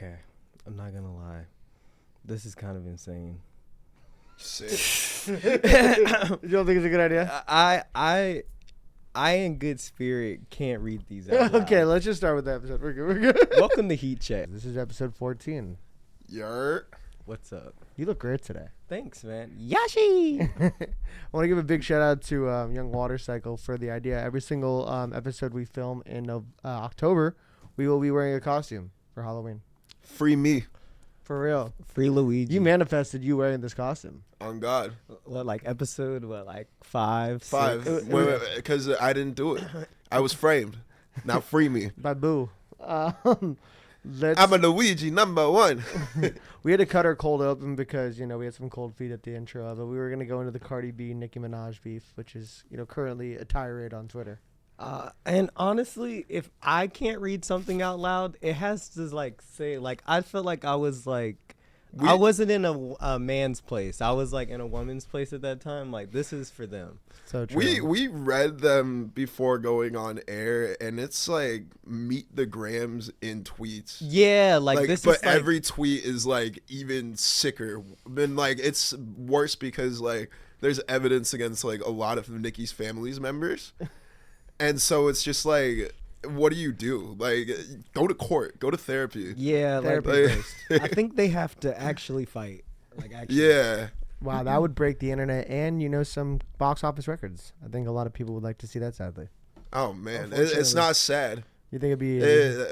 Okay, I'm not gonna lie. This is kind of insane. Sick. You don't think it's a good idea? I in good spirit can't read these out loud. Okay, let's just start with the episode. We're good. We're good. Welcome to Heatcheck. This is episode 14. Yer. What's up? You look great today. Thanks, man. Yashi! I want to give a big shout out to Young Watercycle for the idea. Every single episode we film in October, we will be wearing a costume for Halloween. Free me. For real. Free Luigi. You manifested you wearing this costume. On God. What, like episode, like 5? 5. 6? Because I didn't do it. I was framed. Now free me. By Boo. I'm a Luigi #1. We had to cut her cold open because, we had some cold feet at the intro. But we were going to go into the Cardi B, Nicki Minaj beef, which is, currently a tirade on Twitter. And honestly, if I can't read something out loud, it has to say I felt like I was I wasn't in a man's place. I was in a woman's place at that time. This is for them. So true. We read them before going on air, and it's meet the grams in tweets. Yeah, this but is every tweet is even sicker. Then it's worse because there's evidence against a lot of Nicki's family's members. And so it's just what do you do? Go to court, go to therapy. Yeah, I think they have to actually fight. Yeah. Wow, that would break the internet and, some box office records. I think a lot of people would like to see that, sadly. Oh, man. It's not sad. You think it'd be...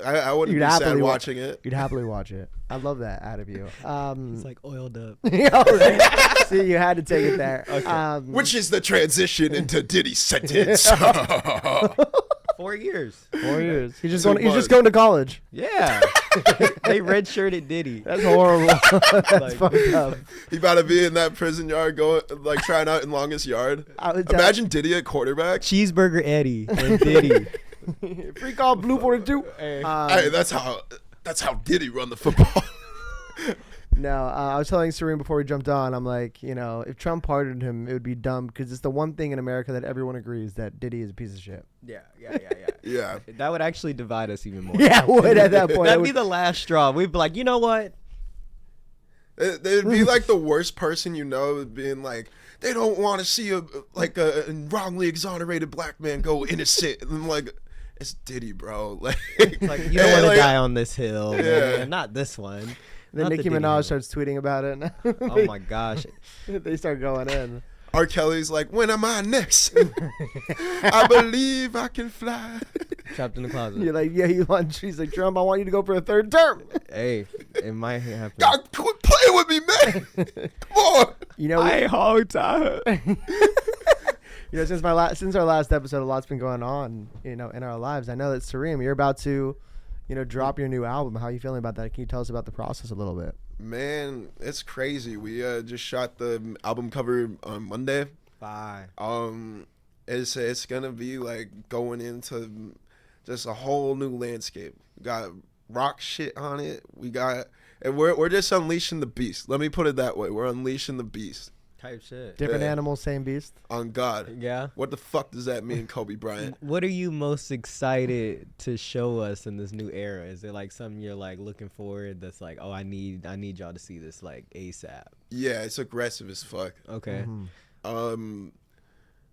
I wouldn't be sad watching it. You'd happily watch it. I love that out of you. It's oiled up. See, you had to take it there. Okay. Which is the transition into Diddy sentence. 4 years. 4 years. He's just going to college. Yeah. They redshirted Diddy. That's horrible. That's fucked up. He about to be in that prison yard going trying out in longest yard. Imagine Diddy at quarterback. Cheeseburger Eddie and Diddy. Free call Blue 42. Hey, that's how Diddy run the football. No, I was telling Sareem before we jumped on, I'm if Trump pardoned him, it would be dumb because it's the one thing in America that everyone agrees that Diddy is a piece of shit. Yeah. Yeah. That would actually divide us even more. Yeah, it would at that point. That'd be the last straw. We'd be like, you know what? They'd be the worst person being they don't want to see a wrongly exonerated black man go innocent. And I'm it's Diddy, bro. You don't want to die on this hill, man. Not this one. Then Nicki Minaj starts tweeting about it. Oh my gosh. They start going in. R. Kelly's when am I next? I believe I can fly. Trapped in the closet. You're you want? She's Trump, I want you to go for a third term. Hey, it might happen. God, quit playing with me, man. Come on. I ain't hog tired. Since our last episode, a lot's been going on, in our lives. I know that Sareem, you're about to, drop your new album. How are you feeling about that? Can you tell us about the process a little bit? Man, it's crazy. We just shot the album cover on Monday. Bye. It's gonna be going into just a whole new landscape. We got rock shit on it. And we're just unleashing the beast. Let me put it that way. We're unleashing the beast. Type shit. Different animals, same beast. On God. Yeah. What the fuck does that mean, Kobe Bryant? What are you most excited to show us in this new era? Is it something you're looking forward that's oh, I need y'all to see this ASAP? Yeah, it's aggressive as fuck. Okay. Mm-hmm.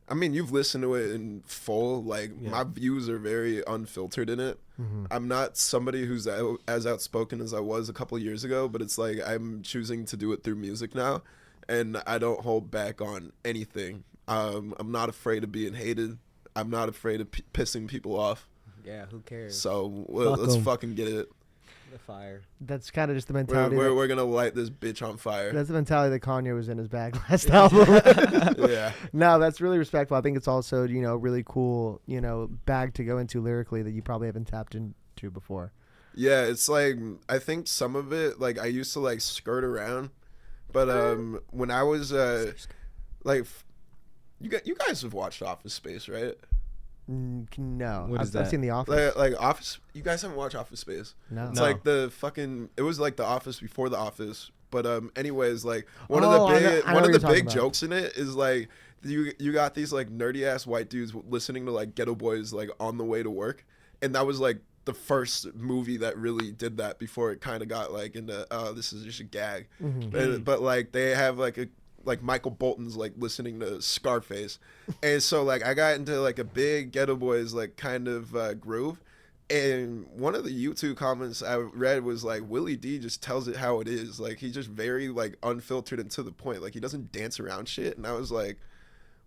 I mean, you've listened to it in full. My views are very unfiltered in it. Mm-hmm. I'm not somebody who's as outspoken as I was a couple years ago, but it's I'm choosing to do it through music now. And I don't hold back on anything. I'm not afraid of being hated. I'm not afraid of pissing people off. Yeah, who cares? So let's fucking get it. The fire. That's kind of just the mentality. We're going to light this bitch on fire. That's the mentality that Kanye was in his bag last album. Yeah. No, that's really respectful. I think it's also, really cool, bag to go into lyrically that you probably haven't tapped into before. Yeah, it's I think some of it, I used to skirt around. But when I was you guys have watched Office Space, right? No, I've seen The Office. Office. You guys haven't watched Office Space? No. It's it was The Office before The Office. But anyways, one of the big jokes in it is you got these nerdy ass white dudes listening to Ghetto Boys on the way to work, and that was the first movie that really did that before it kind of got like into this is just a gag. But like they have like Michael Bolton's like listening to Scarface, and so like I got into like a big Ghetto Boys like kind of groove. And one of the YouTube comments I read was like, Willie D just tells it how it is. Like, he's just very, like, unfiltered and to the point. Like, he doesn't dance around shit. And I was like,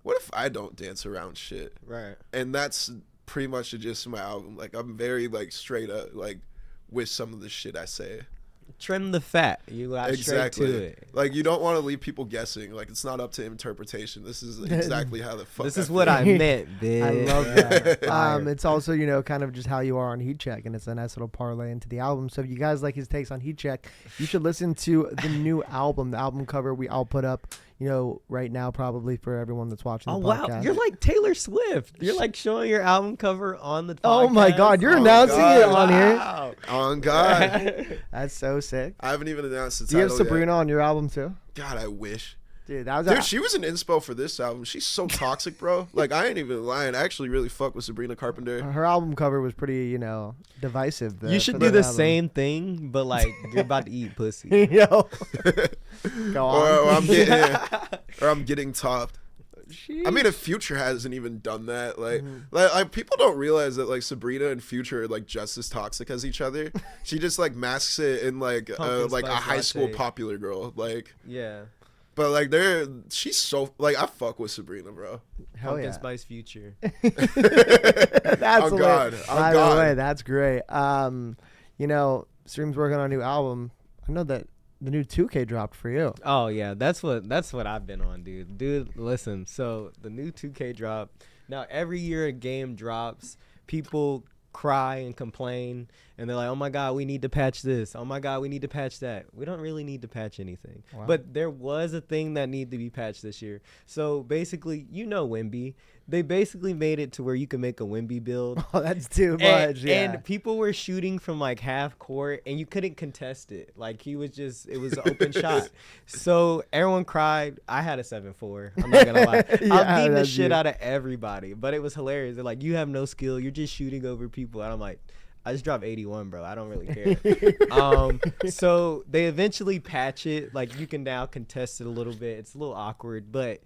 what if I don't dance around shit? Right. And that's pretty much the gist of my album. Like, I'm very, like, straight up, like, with some of the shit I say. Trim the fat. You got straight to it. Like, you don't want to leave people guessing. Like, it's not up to interpretation. This is exactly how the fuck This is what I meant, bitch. I love that. It's also, you know, kind of just how you are on Heatcheck, and it's a nice little parlay into the album. So if you guys like his takes on Heatcheck, you should listen to the new album. The album cover I'll put up, you know, right now probably for everyone that's watching the podcast. Wow. You're like Taylor Swift. You're like showing your album cover on the podcast. Oh my God. You're announcing it on here. On God. That's so sick. I haven't even announced the title. Do you have Sabrina yet. on your album too? God, I wish. Dude, she was an inspo for this album. She's so toxic, bro. Like, I ain't even lying. I actually really fuck with Sabrina Carpenter. Her album cover was pretty, you know, divisive. You should do the same thing, but like you're about to eat pussy. Yo. Go on. Or I'm getting topped. Sheesh. I mean, if Future hasn't even done that, like people don't realize that like Sabrina and Future are like just as toxic as each other. She just like masks it in like a high school popular girl, like yeah. But like she's so like I fuck with Sabrina, bro. Hell Pumpkin yeah. Spice Future. That's oh God. By the way, that's great. You know, Sareem's working on a new album. I know that the new 2K dropped for you. Oh yeah, that's what I've been on, dude. Dude, listen. So the new 2K dropped. Now every year a game drops, people cry and complain, and they're like, "Oh my God, we need to patch this. Oh my God, we need to patch that." We don't really need to patch anything. Wow. But there was a thing that needed to be patched this year. So basically, you know, Wimby. They basically made it to where you can make a Wimby build. Oh, that's too much. Yeah. And people were shooting from like half court, and you couldn't contest it. Like it was an open shot. So everyone cried. I had a 7-4. I'm not gonna lie. Yeah, I'm beating the shit out of everybody, but it was hilarious. They're like, "You have no skill. You're just shooting over people." And I'm like, I just dropped 81, bro. I don't really care. So they eventually patch it. Like you can now contest it a little bit. It's a little awkward, but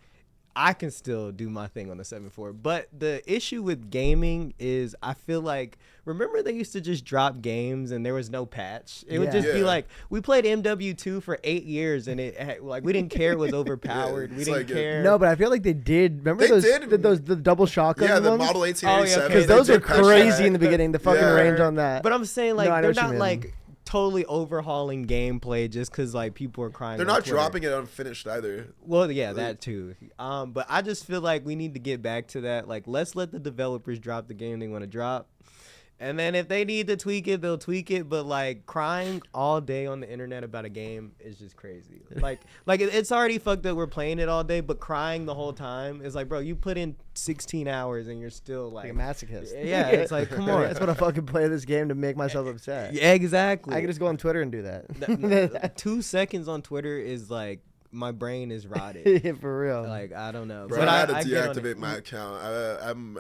I can still do my thing on the 7-4. But the issue with gaming is I feel like, remember they used to just drop games and there was no patch? It would just be like, we played MW2 for 8 years and it like we didn't care it was overpowered. We didn't care. No, but I feel like they did. Remember those the double shotgun ones? Yeah, the Model 1887. Because those are crazy in the beginning. The fucking range on that. But I'm saying like they're not like totally overhauling gameplay just because like people are crying. They're not dropping it unfinished either. Well, yeah, that too. But I just feel like we need to get back to that. Like, let's let the developers drop the game they want to drop. And then if they need to tweak it, they'll tweak it. But like crying all day on the internet about a game is just crazy. Like it's already fucked that we're playing it all day, but crying the whole time is like, bro, you put in 16 hours and you're still like a masochist. Yeah, it's like, come on. That's what I fucking play this game to make myself upset. Yeah, exactly. I can just go on Twitter and do that. 2 seconds on Twitter is like, my brain is rotted. Yeah, for real. Like, I don't know. Bro, but I had to deactivate my account. I'm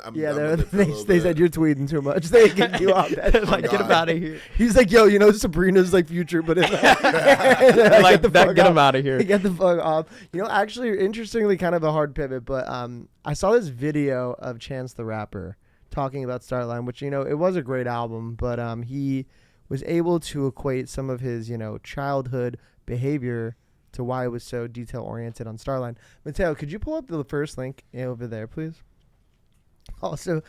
they said you're tweeting too much. They kicked you off. Like, get him out of here. He's like, yo, you know, Sabrina's like Future, but it's like, get him out of here. Get the fuck off. You know, actually, interestingly, kind of a hard pivot, but I saw this video of Chance the Rapper talking about Starline, which, you know, it was a great album, but he was able to equate some of his, you know, childhood behavior to why it was so detail-oriented on Starline. Mateo, could you pull up the first link over there, please? Also,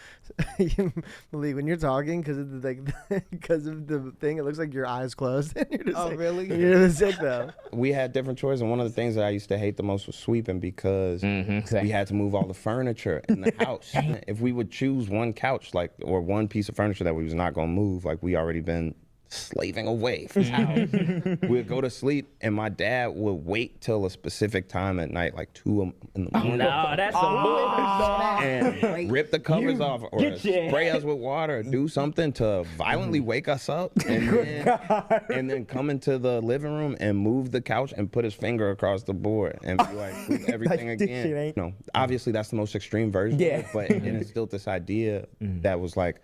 Malik, when you're talking, because of the thing, it looks like your eyes closed. And you're just really? You're just sick, though. We had different choices, and one of the things that I used to hate the most was sweeping because we had to move all the furniture in the house. If we would choose one couch, or one piece of furniture that we was not going to move, like we already been slaving away from house. We'd go to sleep, and my dad would wait till a specific time at night, like 2 in the morning. No, that's and rip the covers off, or spray us with water, or do something to violently wake us up, and then come into the living room and move the couch and put his finger across the board and be like, do everything again. No, obviously that's the most extreme version of it, but it instilled this idea that was like,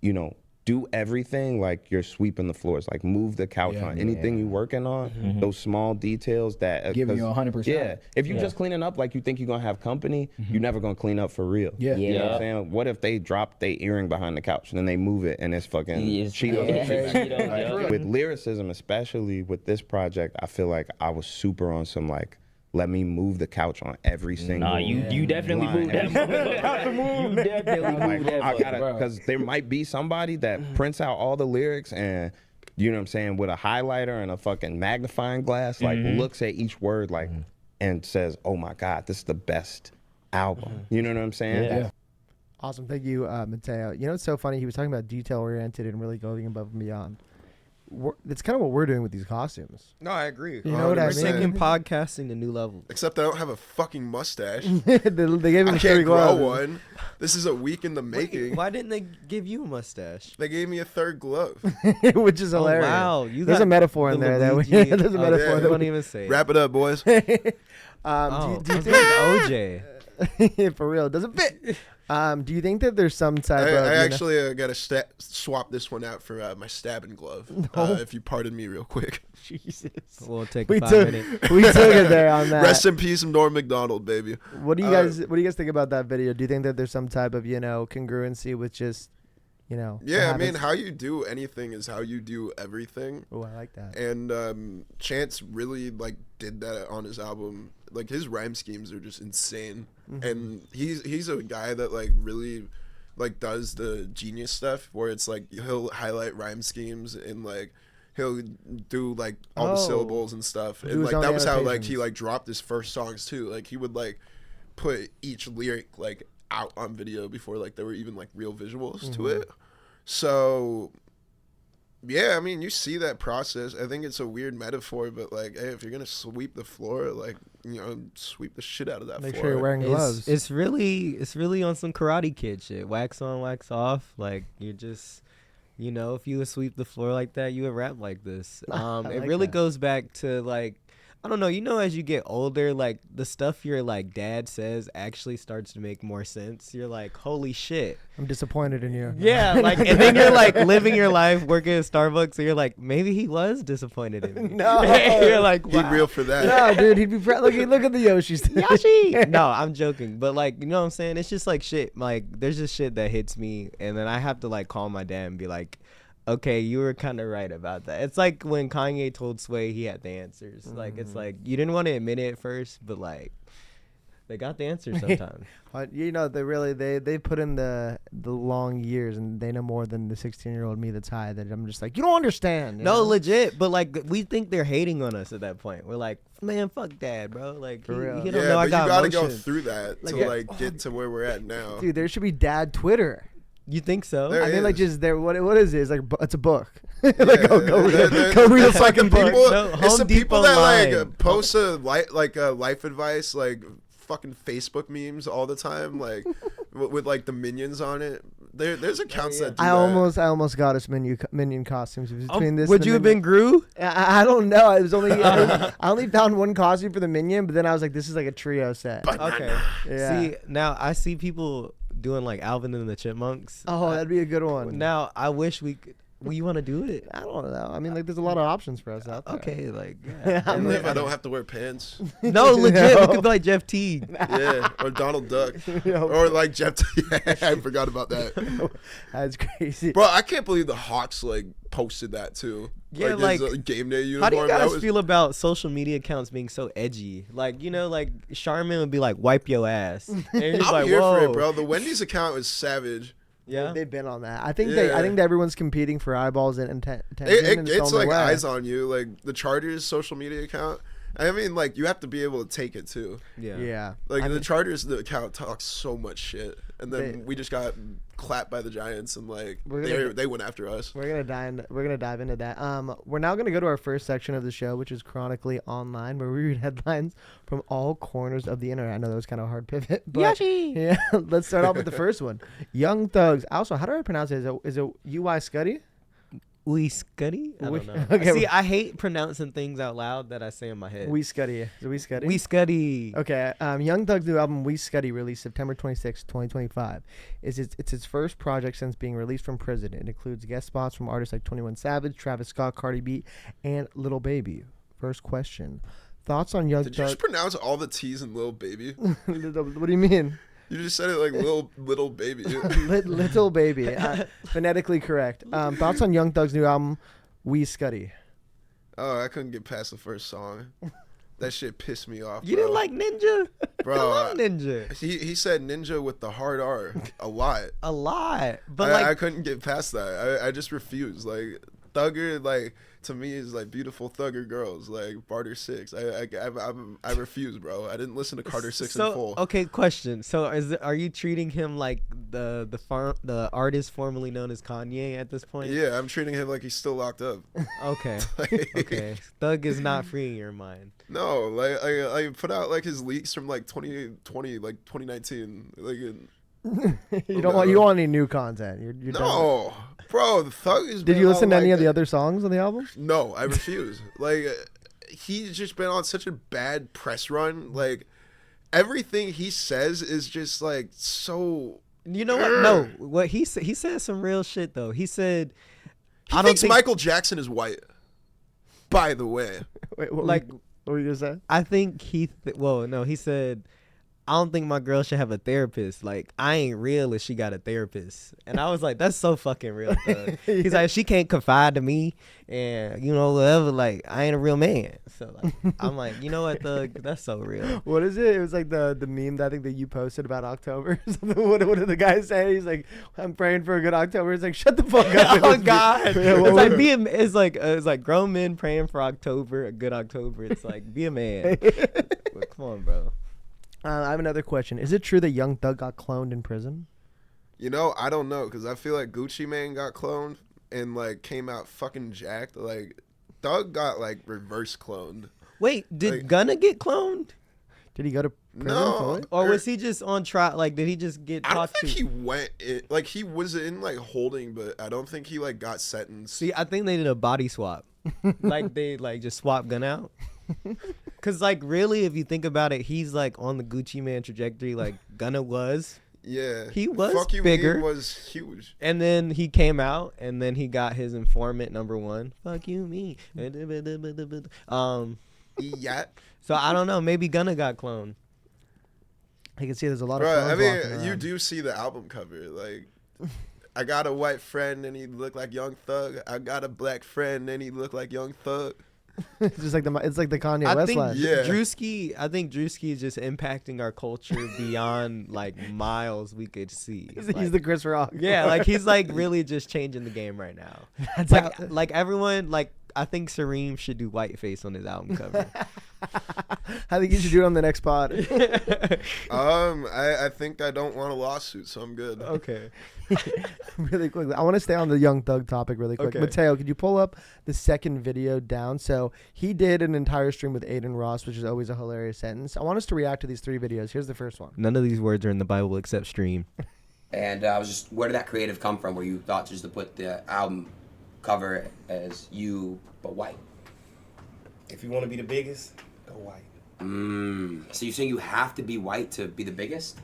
you know, do everything like you're sweeping the floors, like move the couch on anything you're working on. Those small details that give you 100%. Yeah, if you're just cleaning up like you think you're gonna have company, you're never gonna clean up for real. Yeah. You know what I'm saying? What if they drop their earring behind the couch and then they move it and it's fucking Cheetos? With lyricism, especially with this project, I feel like I was super on some like, let me move the couch on every single. Nah, you definitely moved that. You definitely moved that. I gotta, because there might be somebody that prints out all the lyrics and, you know what I'm saying, with a highlighter and a fucking magnifying glass, like looks at each word like and says, "Oh my God, this is the best album." You know what I'm saying? Yeah. Awesome. Thank you, Mateo. You know, it's so funny. He was talking about detail-oriented and really going above and beyond. That's kind of what we're doing with these costumes. No, I agree. You know what I We're mean? taking podcasting to new levels. Except I don't have a fucking mustache. they gave him I a can't grow glove. one. This is a week in the making. Why didn't they give you a mustache? They gave me a third glove. Which is hilarious. Oh, wow. There's a metaphor in there. There's a metaphor. Don't even say it. Wrap it up, boys. Do you think OJ? think, for real, does it fit? Do you think that there's some type of... I actually got to swap this one out for my stabbing glove, if you pardon me real quick. Jesus. We'll take We a 5 took, minute. we took it there on that. Rest in peace, Norm McDonald, baby. What do you guys think about that video? Do you think that there's some type of, congruency with just, Yeah, I mean, how you do anything is how you do everything. Oh, I like that. And Chance really like did that on his album. Like his rhyme schemes are just insane. And he's a guy that like really like does the genius stuff where it's like he'll highlight rhyme schemes and like he'll do like all the syllables and stuff. And like that was how like he like dropped his first songs too. Like he would like put each lyric like out on video before like there were even like real visuals to it. So yeah, I mean, you see that process. I think it's a weird metaphor, but like, hey, if you're gonna sweep the floor, like, sweep the shit out of that Make floor. sure you're wearing gloves. It's really on some Karate Kid shit. Wax on, wax off. Like you're just, if you would sweep the floor like that, you would rap like this. It really goes back to like, I don't know. As you get older, like the stuff your like dad says actually starts to make more sense. You're like, holy shit. I'm disappointed in you. Yeah, like, and then you're like living your life, working at Starbucks, and you're like, maybe he was disappointed in me. No. You're like, wow. He'd real for that. No, dude, he'd be look at the Yoshis. Yoshi. No, I'm joking, but like, you know what I'm saying? It's just like shit. Like, there's just shit that hits me, and then I have to like call my dad and be like, okay, you were kind of right about that. It's like when Kanye told Sway he had the answers. Like, it's like you didn't want to admit it at first, but like they got the answers sometimes. They put in the long years, and they know more than the 16-year-old me that's high. That I'm just like, you don't understand. No, legit. But like, we think they're hating on us at that point. We're like, man, fuck dad, bro. Like, For real. he don't know But I got you gotta go emotions. through that Like, to like get to where we're at now. Dude, there should be dad Twitter. You think so? There I mean, like, is. just there. What is it? It's like it's a book. Like, Yeah, go read a it's like fucking book. people, No, it's Home the people Depot that line. like post a life advice, like fucking Facebook memes all the time, like with like the minions on it. There's accounts that do I that. almost got us minion costumes. It was between this. Would and you the have been Gru? I don't know. It was only I only found one costume for the minion, but then I was like, this is like a trio set. Okay. Yeah. See, now I see people doing like Alvin and the Chipmunks. Oh, that'd be a good one. Now I wish we could. Well, you want to do it? I don't know. I mean, like, there's a lot of options for us out there. Okay, like And if I don't have to wear pants, no, legit. We could be like Jeff Teague. yeah, or Donald Duck, or like Jeff. Yeah, I forgot about that, That's crazy. bro. I can't believe the Hawks like posted that too. Yeah, like, like, his, game day uniform. How do you That guys was- feel about social media accounts being so edgy? Like, like Charmin would be like, "Wipe your ass." And you're just I'm like, here whoa. for it, bro. The Wendy's account is savage. Yeah. They've been on that. I think Yeah. I think that everyone's competing for eyeballs and attention. and It's on like the way. eyes on you. Like the Chargers social media account. I mean, like you have to be able to take it too. Yeah. Yeah. Like I the mean, Chargers, the account talks so much shit, and then They- we just got clapped by the Giants, and like We're gonna- they went after us. We're gonna dive into that. We're now gonna go to our first section of the show, which is Chronically Online, where we read headlines from all corners of the internet. I know that was kind of a hard pivot, but yeah, let's start off with the first one. Young Thugs. Also, how do I pronounce it? Is it UI Scuti? Scuti? I don't know. Okay. See, I hate pronouncing things out loud that I say in my head. Scuti. Is it Scuti? Scuti. Okay. Young Thug's new album Scuti, released September 26, 2025. It's his first project since being released from prison. It includes guest spots from artists like 21 Savage, Travis Scott, Cardi B, and Lil Baby. First question. Thoughts on Young Thug? Did you just pronounce all the T's in Lil Baby? What do you mean? You just said it like little baby. Little Baby. Phonetically correct. Thoughts on Young Thug's new album, Scuti? Oh, I couldn't get past the first song. That shit pissed me off. You didn't like Ninja? Bro, I love Ninja. He said Ninja with the hard R a lot. A lot. But I couldn't get past that. I just refused. Like, Thugger, like, to me is like beautiful Thugger girls, like Barter 6. I refuse, bro. I didn't listen to Carter 6 in full. Okay, question. So are you treating him like the artist formerly known as Kanye at this point? Yeah, I'm treating him like he's still locked up. Okay. Okay. Thug is not freeing your mind. No, like I put out like his leaks from like 2020, like 2019. Like you don't want any new content. You're no. done. Bro, the Thug is. Did you listen to any of the other songs on the album? No, I refuse. Like, he's just been on such a bad press run. Like, everything he says is just like so. You know what? No, what he said some real shit though. He said, I don't think Michael Jackson is white. By the way, Wait, like, what were you gonna say? I think he said, I don't think my girl should have a therapist. Like, I ain't real if she got a therapist. And I was like, that's so fucking real, Thug. He's like, she can't confide to me and, whatever. Like, I ain't a real man. So, like, I'm like, you know what, Thug? That's so real. What is it? It was like the meme that I think that you posted about October. what did the guy say? He's like, I'm praying for a good October. It's like, shut the fuck up. Oh, God. It's like grown men praying for October, a good October. It's like, be a man. Well, come on, bro. I have another question. Is it true that Young Thug got cloned in prison? I don't know, because I feel like Gucci Mane got cloned and like came out fucking jacked. Like, Thug got like reverse cloned. Wait, did Gunna get cloned? Did he go to prison? No. Or was he just on trial? Like, did he just get I don't talked think to? he went in, like, he was in like holding, but I don't think he like got sentenced. See, I think they did a body swap. Like, they like just swapped Gunna out. Cause like really, if you think about it, he's like on the Gucci Man trajectory, like Gunna was. Yeah, he was Fuck You bigger. Mean was huge. And then he came out, and then he got his informant #1. Fuck you, me. Yeah. So I don't know. Maybe Gunna got cloned. I can see there's a lot Bro, of. I clones walking mean, you around. do see the album cover. Like, I got a white friend and he looked like Young Thug. I got a black friend and he looked like Young Thug. It's just like it's like the Kanye I West think line. Yeah. Drewski is just impacting our culture beyond like miles we could see. He's the Chris Rock. Yeah, like he's like really just changing the game right now. That's Like everyone, like I think Sareem should do whiteface on his album cover. I think you should do it on the next pod. I think I don't want a lawsuit, so I'm good. Okay. Really quickly, I want to stay on the Young Thug topic really quick. Okay. Mateo, could you pull up the second video down? So he did an entire stream with Aiden Ross, which is always a hilarious sentence. I want us to react to these 3 videos. Here's the first one. None of these words are in the Bible except stream. And I was just, where did that creative come from where you thought just to put the album cover as you, but white? If you want to be the biggest, go white. So you're saying you have to be white to be the biggest?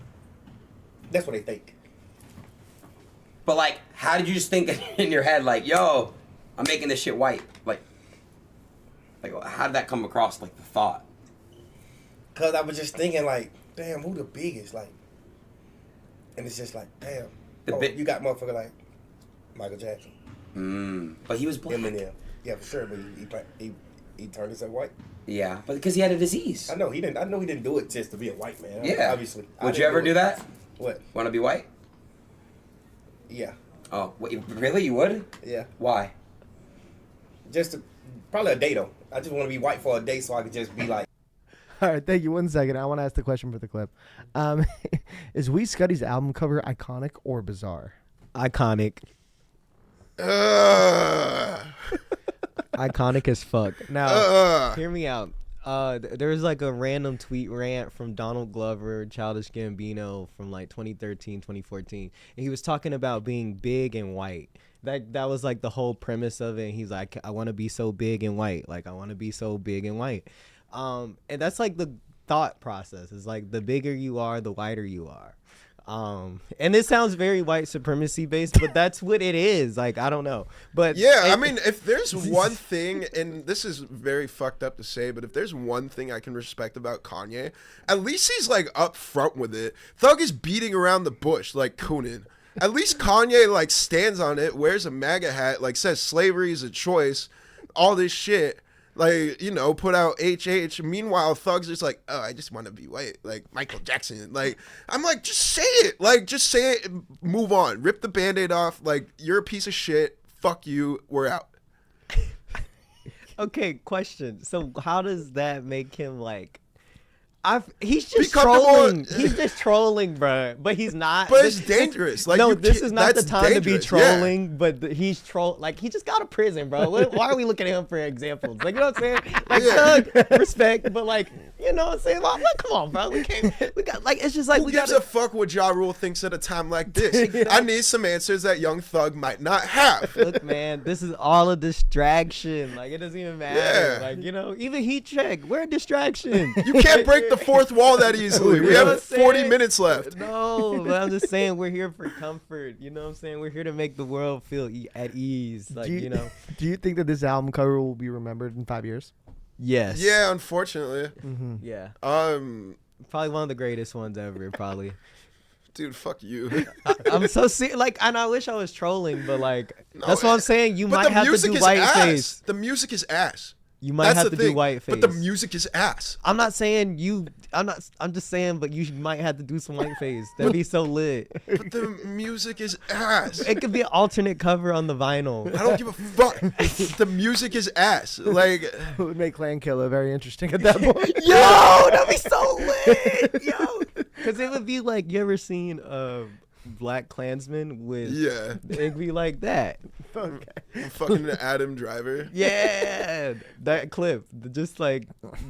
That's what they think. But like, how did you just think in your head, like, yo, I'm making this shit white? Like how did that come across, like the thought? Cause I was just thinking like, damn, who the biggest? Like, and it's just like, damn, you got motherfucker like Michael Jackson. But he was black. Eminem. Yeah, for sure. But he turned himself white. Yeah, but because he had a disease. I know he didn't do it just to be a white man. Yeah, obviously. Would you ever do that? What? Want to be white? Yeah. Oh, wait, really? You would? Yeah. Why? Probably a day though. I just want to be white for a day so I could just be like. All right, thank you. 1 second. I want to ask the question for the clip. Is Scuti's album cover iconic or bizarre? Iconic. Iconic as fuck. Now, hear me out. There was like a random tweet rant from Donald Glover, Childish Gambino from like 2013, 2014. And he was talking about being big and white. That was like the whole premise of it. And he's like, I want to be so big and white. Like, I want to be so big and white. And that's like the thought process. It's like the bigger you are, the whiter you are. And it sounds very white supremacy based, but that's what it is. Like, I don't know. But yeah, I mean, if there's one thing, and this is very fucked up to say, but if there's one thing I can respect about Kanye, at least he's like up front with it. Thug is beating around the bush like Conan. At least Kanye like stands on it, wears a MAGA hat, like says slavery is a choice, all this shit. Like, you know, put out HH. Meanwhile, Thug's just like, oh, I just want to be white. Like, Michael Jackson. Like, I'm like, just say it. Like, just say it and move on. Rip the Band-Aid off. Like, you're a piece of shit. Fuck you. We're out. Okay, question. So how does that make him like... he's just trolling. He's just trolling, bro. But he's not. But it's dangerous. Like, no, this is not the time to be trolling. Yeah. But he's like he just got out of prison, bro. Why are we looking at him for examples? Like, you know what I'm saying? Like, Thug, respect, but like, you know what I'm saying? Like, come on, bro. We got like, it's just like who gives a fuck what Ja Rule thinks at a time like this? I need some answers that Young Thug might not have. Look, man, this is all a distraction. Like, it doesn't even matter. Yeah. Like, you know, even Heatcheck, we're a distraction. You can't break the fourth wall that easily. We have 40 minutes left. No, but I'm just saying we're here for comfort. You know what I'm saying? We're here to make the world feel at ease. Like, you know. Do you think that this album cover will be remembered in 5 years? Yes. Yeah, unfortunately. Mm-hmm. Yeah. Probably one of the greatest ones ever, probably. Dude, fuck you. I'm so like, and I wish I was trolling, but like, no, that's what I'm saying. You might have to do whiteface. The music is ass. You might have to do whiteface. But the music is ass. I'm not saying you. I'm just saying, but you might have to do some whiteface. That'd be so lit. But the music is ass. It could be an alternate cover on the vinyl. I don't give a fuck. The music is ass. Like, it would make Clan Killer very interesting at that point. Yo, that'd be so lit. Yo, because it would be like, you ever seen Black Klansman with? Yeah. It'd be like that. Okay. Fucking Adam Driver. Yeah, that clip. Just like,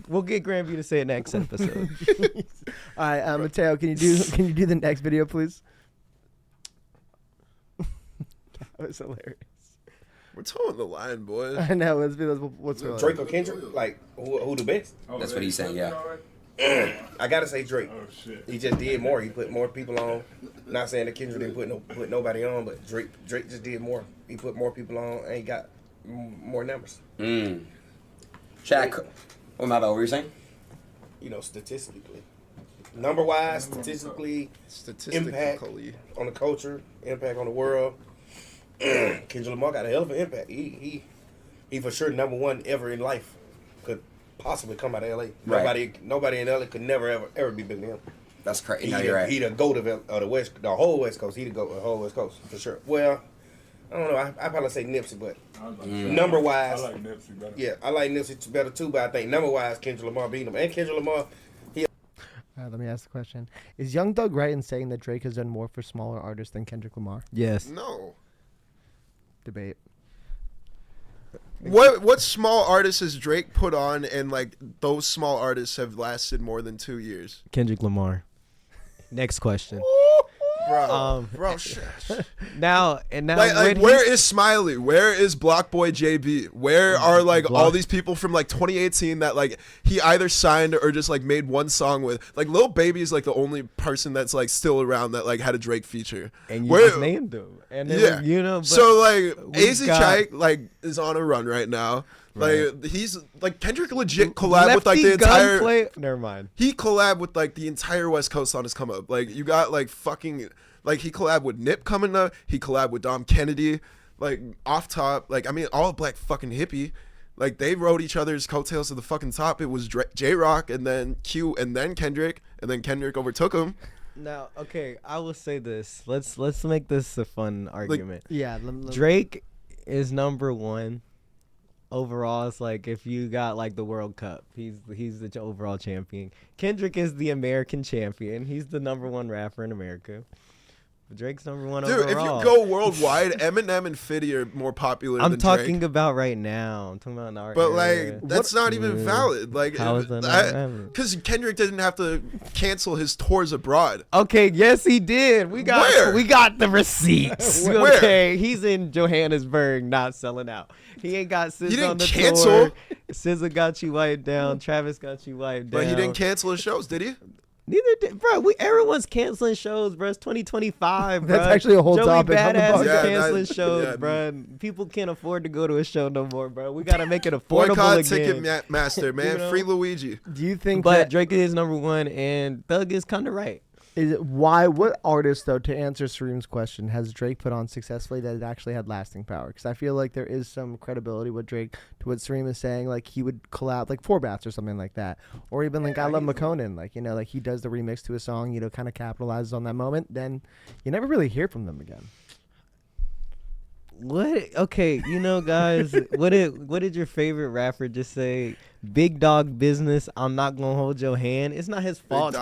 we'll get Granby to say it next episode. All right, Mateo, can you do the next video, please? That was hilarious. We're towing the line, boys. I know. What's Drake or Kendrick? Like, who the best? That's what he's saying, yeah. I gotta say Drake. Oh shit. He just did more. He put more people on. Not saying that Kendrick didn't put nobody on, but Drake just did more. He put more people on and he got more numbers. Shaq, what about what were you saying? You know, statistically, number wise, statistically, impact on the culture, impact on the world. Kendrick Lamar got a hell of an impact. He for sure number one ever in life. Could possibly come out of LA. Right. Nobody in LA could never ever be bigger than him. That's crazy. No, you're right. He the GOAT of the whole West Coast. He the GOAT of the whole West Coast for sure. Well, I don't know. I probably say Nipsey, but number wise, I like Nipsey better. Yeah, I like Nipsey better too. But I think number wise, Kendrick Lamar beat him. And Kendrick Lamar, let me ask the question: is Young Thug right in saying that Drake has done more for smaller artists than Kendrick Lamar? Yes. No. Debate. What small artists has Drake put on, and like those small artists have lasted more than 2 years? Kendrick Lamar. Next question. Bro, shit. Now like where is Smiley? Where is Block Boy JB? Where are like all these people from like 2018 that like he either signed or just like made one song with? Like Lil Baby is like the only person that's like still around that like had a Drake feature. And you just named them. And then, you know, so like AZ Chike like is on a run right now. Like he's like Kendrick legit collab with like the entire. Never mind. He collab with like the entire West Coast on his come up. Like you got like fucking like he collab with Nip coming up. He collab with Dom Kennedy. Like off top. Like I mean all black fucking hippie. Like they rode each other's coattails to the fucking top. It was J-Rock and then Q and then Kendrick overtook him. Now, okay, I will say this. Let's make this a fun argument. Like, yeah, Drake is number one. Overall, it's like if you got like the World Cup, he's the overall champion. Kendrick is the American champion. He's the number one rapper in America. Drake's number one Dude, overall. if you go worldwide, Eminem and 50 are more popular I'm than talking Drake. about right now. I'm talking about in our But era. like, that's not even valid. Like, How is that not valid? Because Kendrick didn't have to cancel his tours abroad. Okay, yes he did. We got the receipts. Where? Okay, he's in Johannesburg, not selling out. He ain't got SZA didn't on the cancel? tour. SZA got you wiped down. Travis got you wiped down. But he didn't cancel his shows, did he? Neither did, bro. Everyone's canceling shows, bro. It's 2025, bro. That's actually a whole Joey topic on the Badass is podcast. canceling shows, yeah. bro. People can't afford to go to a show no more, bro. We gotta make it affordable Boycott again. Ticketmaster, man. You know? Free Luigi. Do you think But that Drake is number one, and Thug is kind of right. is it why? What artist though? To answer Sareem's question, has Drake put on successfully that it actually had lasting power? Because I feel like there is some credibility with Drake to what Sareem is saying. Like he would collab like Four Bats or something like that, or even like I Love McConan. Like like he does the remix to a song, kind of capitalizes on that moment. Then you never really hear from them again. What? Okay, guys, what did your favorite rapper just say? Big dog business. I'm not gonna hold your hand. It's not his fault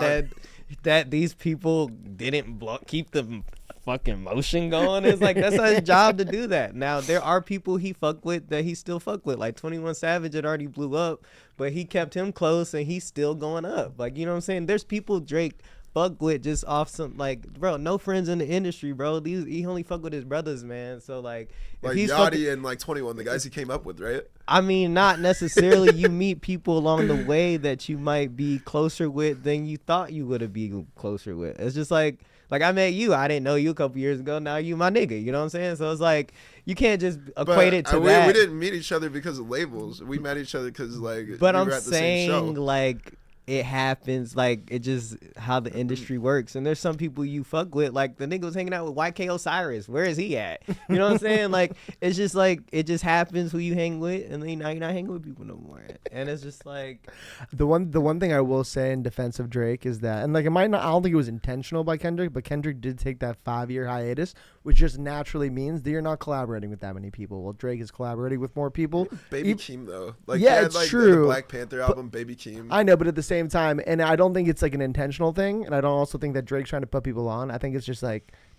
that these people didn't keep the fucking motion going. It's like that's not his job to do that. Now there are people he fuck with that he still fuck with. Like 21 Savage had already blew up, but he kept him close and he's still going up. Like what I'm saying? There's people Drake fuck with just off some bro, no friends in the industry, bro. He only fuck with his brothers, man. So if he's Yachty and 21, the guys he came up with, right? I mean, not necessarily. You meet people along the way that you might be closer with than you thought you would have been closer with. It's just like I met you. I didn't know you a couple years ago. Now you my nigga. You know what I'm saying? So it's like you can't just equate it to that. We didn't meet each other because of labels. We met each other because But we I'm were at the same show. saying it happens, it just how the industry works. And there's some people you fuck with, like the nigga was hanging out with YK Osiris. Where is he at? You know what I'm saying? It's just it just happens who you hang with, and then now you're not hanging with people no more. And it's just the one thing I will say in defense of Drake is that, and it might not, I don't think it was intentional by Kendrick, but Kendrick did take that 5-year hiatus, which just naturally means that you're not collaborating with that many people. Well, Drake is collaborating with more people. Baby Keem though, it's true. The Black Panther album, Baby Keem. I know, but at the same time, and I don't think it's an intentional thing, and I don't also think that Drake's trying to put people on. I think it's just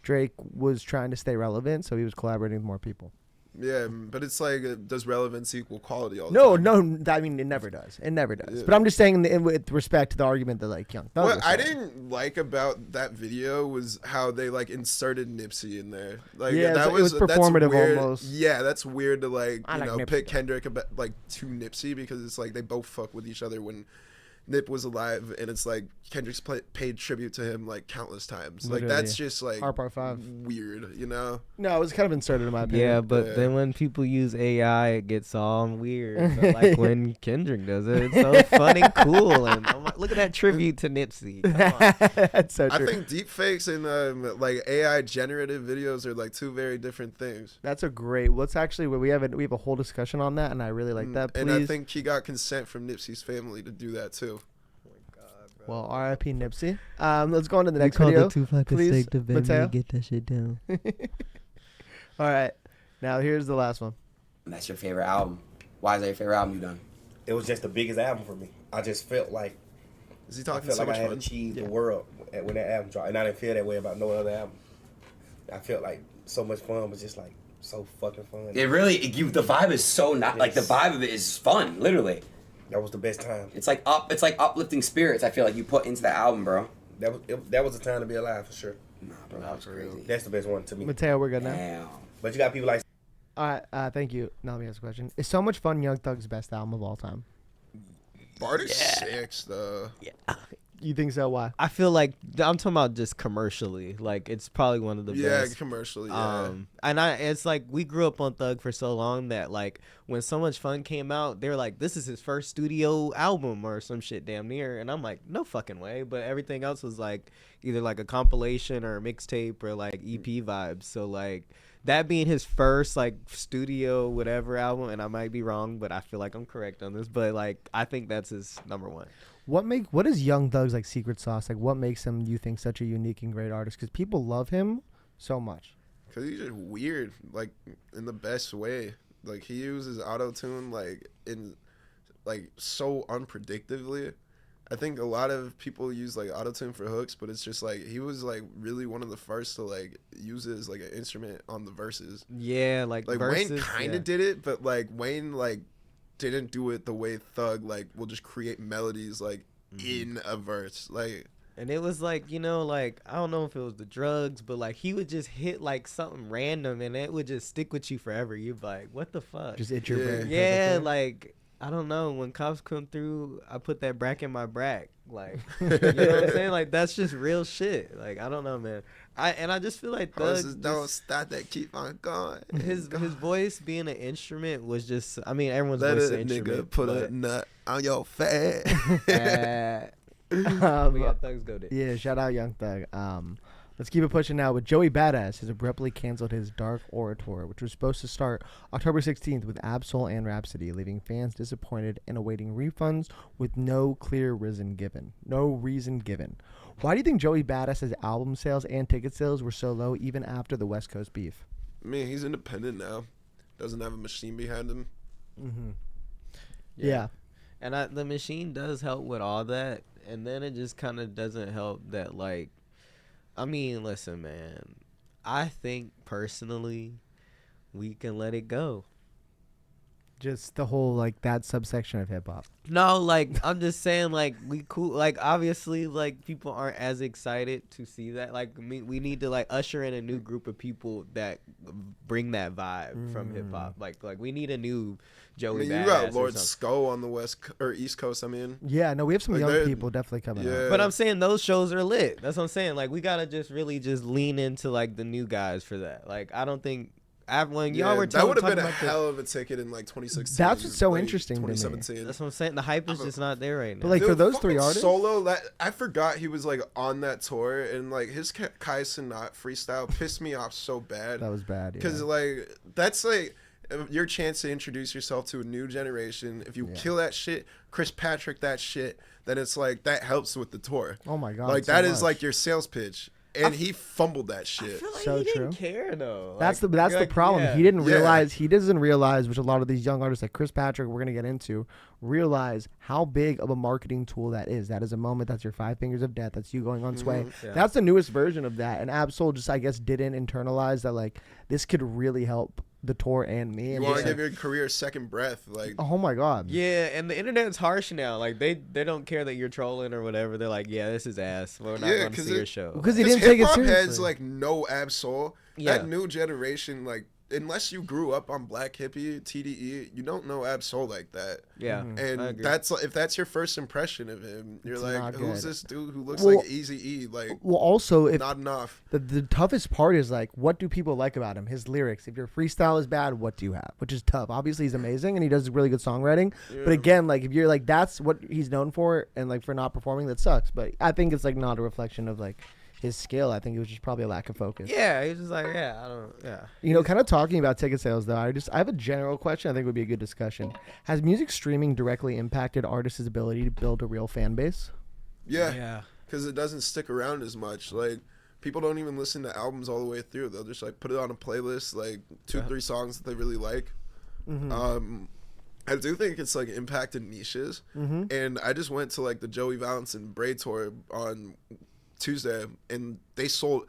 Drake was trying to stay relevant, so he was collaborating with more people. Yeah, but it's does relevance equal quality all the time? No, I mean it never does. It never does. Yeah. But I'm just saying with respect to the argument that Young Thug. What I didn't like about that video was how they inserted Nipsey in there. It was performative almost. Yeah, that's weird to pick Kendrick about to Nipsey because it's they both fuck with each other when Nip was alive, and it's Kendrick's paid tribute to him countless times. That's just Part 5 weird, No, it was kind of inserted in my opinion. Yeah, but then when people use AI, it gets all weird. But when Kendrick does it, it's so fun and cool. And I'm look at that tribute to Nipsey. Come on. That's so true. I think deepfakes and AI generative videos are two very different things. That's a great. Let's actually we have a whole discussion on that, and I really like that. Please. And I think he got consent from Nipsey's family to do that too. Well, R.I.P. Nipsey. Let's go on to the next video. Please, Mateo. Get that shit down. All right. Now, here's the last one. That's your favorite album. Why is that your favorite album you done? It was just the biggest album for me. I just felt like Is he talking I felt so like much I had fun? achieved the world when that album dropped, and I didn't feel that way about no other album. I felt like so much fun was just so fucking fun. The vibe is so not the vibe of it is fun, literally. That was the best time. It's uplifting spirits. I feel like you put into the album, bro. That was the time to be alive for sure. Nah, bro, that was crazy. That's the best one to me. Mateo, we're good now. Damn. But you got people like. All right. Thank you. Now let me ask a question. Is So Much Fun Young Thug's best album of all time? Barter's 6 though. Yeah. You think so? Why? I feel like I'm talking about just commercially. It's probably one of the best. Yeah, commercially. Yeah. And it's we grew up on Thug for so long that when So Much Fun came out, they were like, this is his first studio album or some shit damn near. And I'm like, no fucking way. But everything else was either a compilation or a mixtape or EP vibes. So that being his first studio whatever album, and I might be wrong, but I feel like I'm correct on this. But I think that's his number one. What is Young Thug's secret sauce? What makes him, you think, such a unique and great artist? Because people love him so much. Because he's just weird, in the best way. He uses auto-tune in so unpredictably. I think a lot of people use like autotune for hooks, but it's just like he was like really one of the first to like use it as like an instrument on the verses. Yeah, like verses, Wayne kind of did it, but like Wayne like didn't do it the way Thug like will just create melodies like in a verse like. And it was like, you know, like, I don't know if it was the drugs, but like he would just hit like something random and it would just stick with you forever. You'd be like, what the fuck? Just itch your brain. Yeah, like, I don't know. When cops come through, I put that brack in my brack. Like, you know what I'm saying? Like, that's just real shit. Like, I don't know, man. I just feel like Thug don't stop that, keep on going. His voice being an instrument was just, I mean, everyone's Let voice is a an instrument. nigga put a nut on your fat. We got Thug's go there. Yeah, shout out Young Thug. Let's keep it pushing now with Joey Bada has abruptly canceled his Dark Aura tour, which was supposed to start October 16th with Absol and Rhapsody, leaving fans disappointed and awaiting refunds with no clear reason given. Why do you think Joey Badass's album sales and ticket sales were so low even after the West Coast beef? I mean, he's independent now. Doesn't have a machine behind him. Mm-hmm. Yeah. And the machine does help with all that. And then it just kind of doesn't help that, like, I mean, listen, man. I think personally we can let it go. Just the whole, like, that subsection of hip-hop. No, like, I'm just saying, like, we cool. Like, obviously, like, people aren't as excited to see that. Like, we need to, like, usher in a new group of people that bring that vibe from hip-hop. Like, we need a new Joey Badass. You got Lord Skull on the East Coast, I mean. Yeah, no, we have some like young people definitely coming out. But I'm saying those shows are lit. That's what I'm saying. Like, we got to just really just lean into, like, the new guys for that. Like, I don't think... When y'all were that would have talking been a about hell of a ticket in like 2016. That's what's so interesting to me. 2017. That's what I'm saying. The hype is just not there right now. But like, Dude, for those three fucking artists, Solo, I forgot he was like on that tour, and like his Kai Cenat freestyle pissed me off so bad. that was bad. Because like that's like your chance to introduce yourself to a new generation. If you kill that shit, Chris Patrick that shit, then it's like that helps with the tour. Oh my god, like so that is much. like your sales pitch. And he fumbled that I shit. feel like So he didn't true. care though. That's the problem. Yeah. He didn't Yeah. realize. He doesn't realize, which a lot of these young artists like Chris Patrick, we're gonna get into, realize how big of a marketing tool that is. That is a moment. That's your 5 fingers of death. That's you going on Sway. Yeah. That's the newest version of that. And Absol just, I guess, didn't internalize that. Like, this could really help the tour and me. You And want to just, give your career a second breath, like oh my god. Yeah, and the internet's harsh now. Like they don't care that you're trolling or whatever. They're like, yeah, this is ass. We're not going to see your show. Because he didn't take it hip-hop seriously. heads like no Absol. Yeah. That new generation, like unless you grew up on Black Hippie, TDE, you don't know Absol like that. Yeah, I And agree. that's if that's your first impression of him, you're It's like, not who's good. this dude who looks Well- like Eazy-E? Like, Well, also, if not enough. the toughest part is like, what do people like about him? His lyrics. If your freestyle is bad, what do you have? Which is tough. Obviously, he's amazing and he does really good songwriting. But again, like if you're like, that's what he's known for, and like for not performing, that sucks. But I think it's like not a reflection of like his skill. I think it was just probably a lack of focus. Yeah, he's just like, yeah, I don't, yeah. You know, kind of talking about ticket sales though, I have a general question I think would be a good discussion. Has music streaming directly impacted artists' ability to build a real fan base? Yeah, because it doesn't stick around as much. Like, people don't even listen to albums all the way through. They'll just like put it on a playlist, like 2-3 songs that they really like. I do think it's like impacted niches, and I just went to like the Joey Valance and Bray tour on Tuesday, and they've sold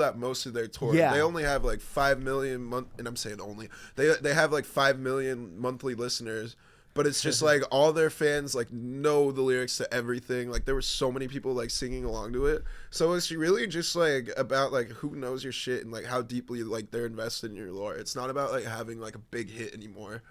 out most of their tour. Yeah. They only have like 5 million and I'm saying only. They have like 5 million monthly listeners, but it's just like all their fans like know the lyrics to everything. Like there were so many people like singing along to it. So it's really just like about like who knows your shit and like how deeply like they're invested in your lore. It's not about like having like a big hit anymore.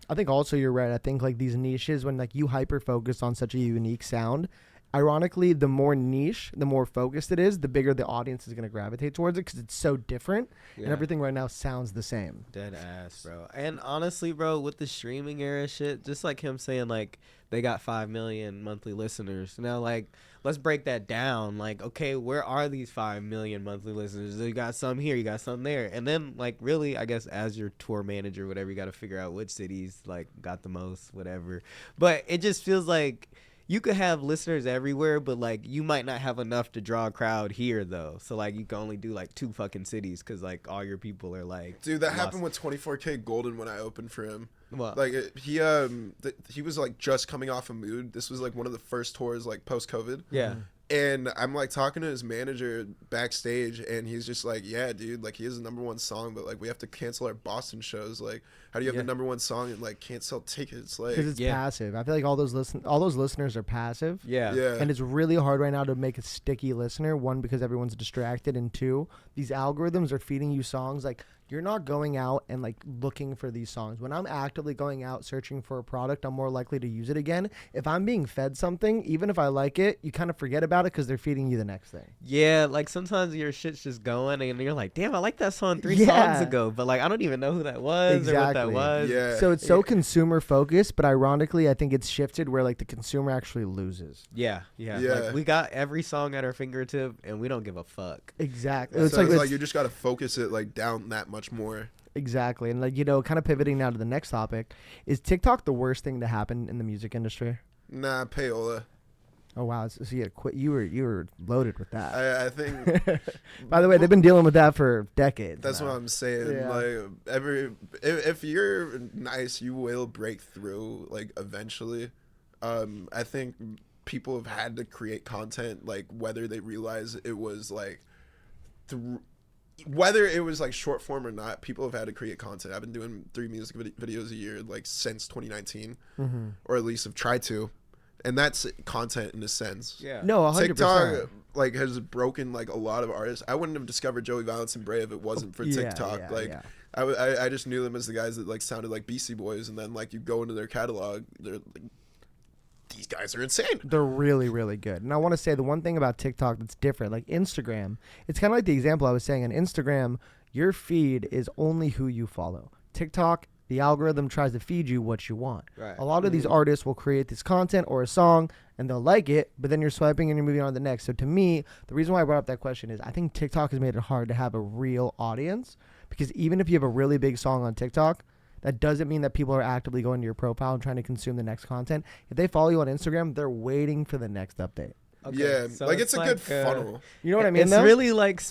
I think also you're right. I think like these niches, when like you hyper focus on such a unique sound, ironically, the more niche, the more focused it is, the bigger the audience is going to gravitate towards it because it's so different and everything right now sounds the same. Dead ass, bro. And honestly, bro, with the streaming era shit, just like him saying like they got 5 million monthly listeners. Now, like, let's break that down. Like, okay, where are these 5 million monthly listeners? You got some here, you got some there. And then, like, really, I guess as your tour manager, whatever, you got to figure out which cities, like, got the most, whatever. But it just feels like you could have listeners everywhere, but like you might not have enough to draw a crowd here though. So like you can only do like 2 fucking cities because like all your people are like. Dude, that happened with 24K Golden when I opened for him. What? Like he was like just coming off a Mood. This was like one of the first tours like post COVID. Yeah. And I'm like talking to his manager backstage, and he's just like, "Yeah, dude, like he has the #1 song, but like we have to cancel our Boston shows. Like, how do you have the #1 song and like can't sell tickets? Like, because it's passive. I feel like all those listeners are passive. Yeah. And it's really hard right now to make a sticky listener. 1, because everyone's distracted, and 2, these algorithms are feeding you songs like. You're not going out and like looking for these songs. When I'm actively going out searching for a product, I'm more likely to use it again. If I'm being fed something, even if I like it, you kind of forget about it because they're feeding you the next thing. Yeah, like sometimes your shit's just going and you're like, damn, I like that song 3 songs ago, but like I don't even know who that was or what that was. Yeah. So it's so consumer focused, but ironically, I think it's shifted where like the consumer actually loses. Yeah. Like, we got every song at our fingertip and we don't give a fuck. Exactly. So it's like you just gotta focus it like down that much more. Exactly. And like, kind of pivoting now to the next topic, is TikTok the worst thing to happen in the music industry? Nah, payola. Oh wow, so you had quit. You were loaded with that. I think. By the way, they've been dealing with that for decades. That's now. what I'm saying. Yeah. Like if you're nice, you will break through. Like eventually, I think people have had to create content, like whether they realize it was like whether it was like short form or not, people have had to create content. I've been doing 3 music videos a year like since 2019, or at least have tried to, and that's content in a sense. Yeah. No, 100%. TikTok like has broken like a lot of artists. I wouldn't have discovered Joey Bada and Bray if it wasn't for TikTok. I just knew them as the guys that like sounded like Beastie Boys, and then like you go into their catalog, they're like, these guys are insane. They're really, really good. And I want to say the one thing about TikTok that's different, like Instagram, it's kind of like the example I was saying. On Instagram, your feed is only who you follow. TikTok, the algorithm tries to feed you what you want. Right. A lot of these artists will create this content or a song, and they'll like it, but then you're swiping and you're moving on to the next. So to me, the reason why I brought up that question is I think TikTok has made it hard to have a real audience, because even if you have a really big song on TikTok, that doesn't mean that people are actively going to your profile and trying to consume the next content. If they follow you on Instagram, they're waiting for the next update. Okay, yeah, so like it's a good funnel. You know what I mean? It's though? really like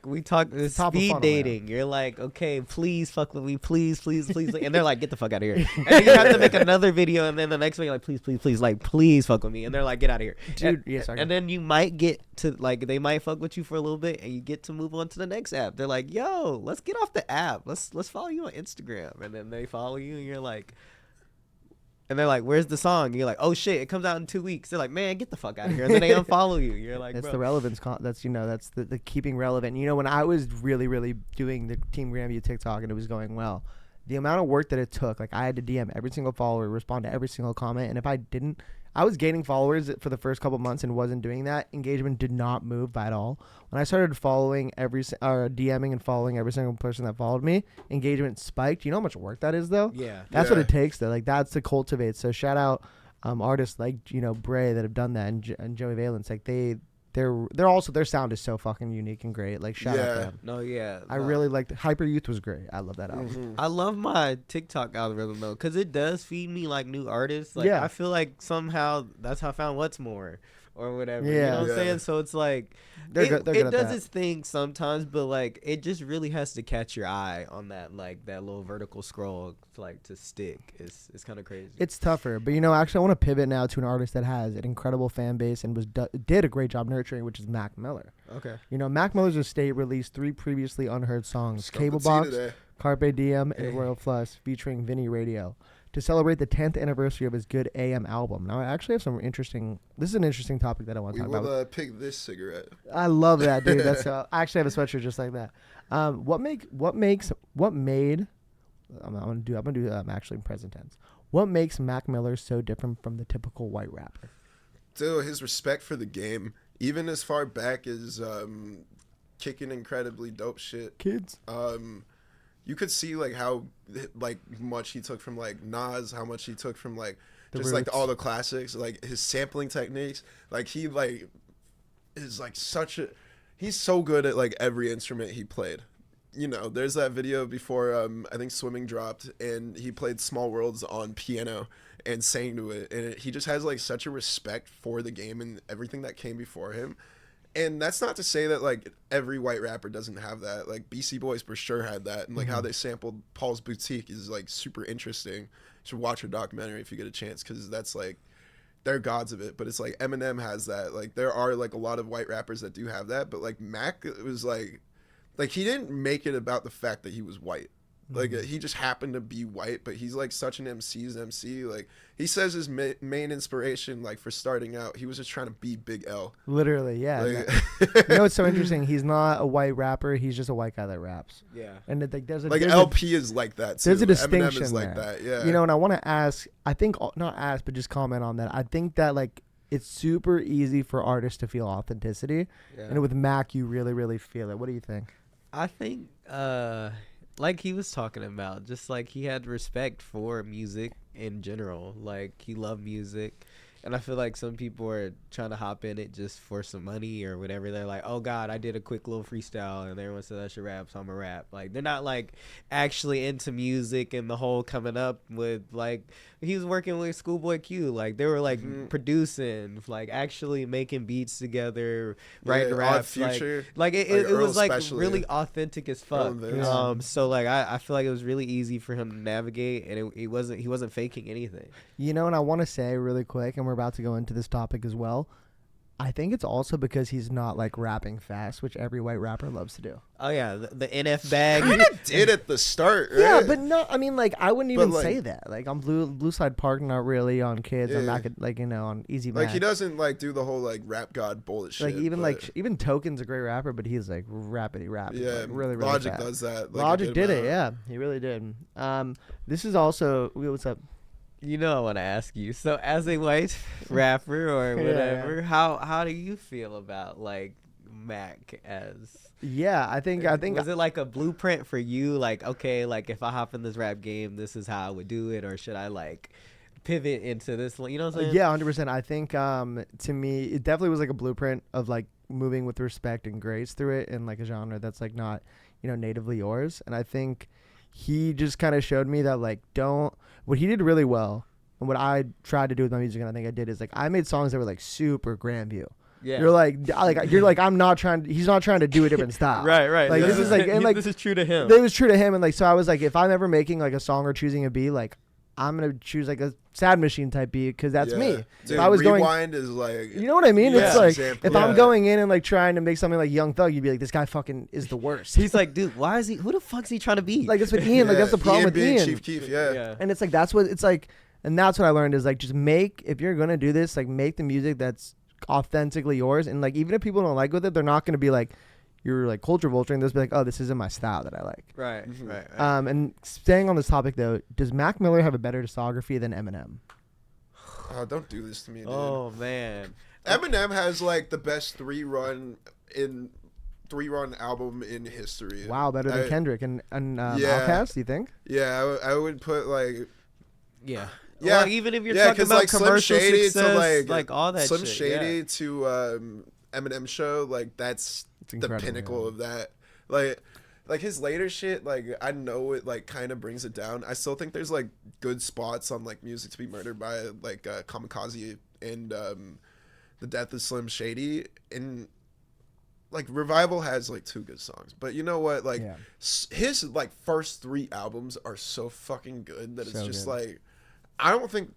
we talk speed funnel, dating. You're like, okay, please fuck with me, please, and they're like, get the fuck out of here. And then you have to make another video, and then the next one you're like, please, like, please fuck with me, and they're like, get out of here, dude. And then you might get to like they might fuck with you for a little bit, and you get to move on to the next app. They're like, yo, let's get off the app. Let's follow you on Instagram, and then they follow you, and you're like. And they're like, where's the song? And you're like, oh shit, it comes out in 2 weeks. They're like, man, get the fuck out of here. And then they unfollow you. You're like, that's bro. The relevance. That's that's the keeping relevant. When I was really doing the Team Grandview TikTok and it was going well, the amount of work that it took, like I had to DM every single follower, respond to every single comment, and if I didn't, I was gaining followers for the first couple months and wasn't doing that. Engagement did not move at all. When I started following DMing and following every single person that followed me, engagement spiked. You know how much work that is, though? Yeah. That's what it takes, though. Like that's to cultivate. So shout out artists like Bray that have done that, and Joey Valence. Like they're also, their sound is so fucking unique and great. Like shout out to them. No, yeah. I really liked Hyper Youth was great. I love that album. I love my TikTok algorithm though, because it does feed me like new artists. Like I feel like somehow that's how I found What's More or whatever. Yeah. You know what I'm saying? So it's like it does its thing sometimes, but like it just really has to catch your eye on that little vertical scroll to stick. It's kind of crazy. It's tougher, but actually I want to pivot now to an artist that has an incredible fan base and did a great job nurturing, which is Mac Miller. Okay. Mac Miller's estate released 3 previously unheard songs: Cable Box, Carpe Diem, and Royal Flush, featuring Vinny Radio, to celebrate the 10th anniversary of his Good AM album. Now, I actually have some interesting. This is an interesting topic that I want to talk about. We will pick this cigarette. I love that, dude. That's I actually have a sweatshirt just like that. What made? I'm gonna do actually in present tense. What makes Mac Miller so different from the typical white rapper? Dude, his respect for the game, even as far back as kicking incredibly dope shit. Kids. You could see how much he took from Nas, how much he took from The just roots. all the classics, his sampling techniques. He is he's so good at every instrument he played. There's that video before I think Swimming dropped, and he played Small Worlds on piano, and saying to it, and he just has like such a respect for the game and everything that came before him. And that's not to say that like every white rapper doesn't have that. Like BC Boys for sure had that, and like how they sampled Paul's Boutique is like super interesting. You should watch her documentary if you get a chance, because that's like they're gods of it. But it's like Eminem has that. Like there are like a lot of white rappers that do have that, but like Mac, it was like he didn't make it about the fact that he was white. Like he just happened to be white, but he's like such an MC's MC. Like he says his main inspiration, like for starting out, he was just trying to be Big L. Literally, yeah. Like, You know what's so interesting? He's not a white rapper. He's just a white guy that raps. Yeah. And like there's LP is like that too. There's a distinction Eminem is like there. that. Yeah. You know, and I want to ask. I think not ask, but just comment on that. I think that like it's super easy for artists to feel authenticity, and with Mac, you really, really feel it. What do you think? I think, like he was talking about, just like he had respect for music in general. Like he loved music. And I feel like some people are trying to hop in it just for some money or whatever. They're like, oh, God, I did a quick little freestyle and everyone said I should rap, so I'm going to rap. Like, they're not, like, actually into music and the whole coming up with, like, he was working with Schoolboy Q. Like, they were, like, producing, like, actually making beats together, writing raps. Like it was, like, really authentic as fuck. So, like, I feel like it was really easy for him to navigate, and he wasn't faking anything. You know, and I want to say really quick, and we're about to go into this topic as well, I think it's also because he's not like rapping fast, which every white rapper loves to do. Oh yeah, the NF bag. Kind of did at the start, right? Yeah, but no, I mean, like I wouldn't even say that. Like on Blue Side Park, not really on Kids. I'm not like, you know, on Easy Mac. Like he doesn't like do the whole like rap god bullshit. Like even Token's a great rapper, but he's like rapidy rap. Yeah, like, really Logic fast. does that. Like, Logic did it. Yeah, he really did. This is also what's up. You know I want to ask you. So as a white rapper or whatever, how do you feel about like Mac as? Yeah, I think was it like a blueprint for you? Like, okay, like if I hop in this rap game, this is how I would do it, or should I like pivot into this? You know what I'm saying? Yeah, 100%. I think to me, it definitely was like a blueprint of like moving with respect and grace through it in like a genre that's like not, you know, natively yours. And I think he just kind of showed me that like what he did really well, and what I tried to do with my music, and I think I did, is like I made songs that were like super Grandview. Yeah, you're like I'm not trying. He's not trying to do a different style. right. Like this is like, and like this is true to him. It was true to him, and like so I was like, if I'm ever making like a song or choosing a beat, like I'm gonna choose like a Sad Machine type beat because that's me. Dude, if I was Rewind is like, you know what I mean? It's like if I'm going going in and like trying to make something like Young Thug, you'd be like, this guy fucking is the worst. He's like, dude, why is he? Who the fuck's he trying to be? Like that's with Ian. Like that's the problem with Ian. Chief Keef, yeah. And it's like that's what it's like, and that's what I learned is like just if you're gonna do this, like make the music that's authentically yours, and like even if people don't like with it, they're not gonna be like you're like culture vulturing. They'll be like, oh, this isn't my style that I like. Right. And staying on this topic though, does Mac Miller have a better discography than Eminem? Oh, don't do this to me, dude. Oh man, Eminem has like the best three-run album in history. Wow, better than Kendrick and Outkast, you think? Yeah, I would put like. Yeah. Yeah, well, even if you're talking about like commercial Slim Shady success, to like all that Slim shit. Shady to Eminem Show, like that's the pinnacle of that. Like his later shit, like I know it like kind of brings it down. I still think there's like good spots on like Music to Be Murdered by like Kamikaze and The Death of Slim Shady, and like Revival has like 2 good songs. But you know what, like his like first 3 albums are so fucking good that it's just like I don't think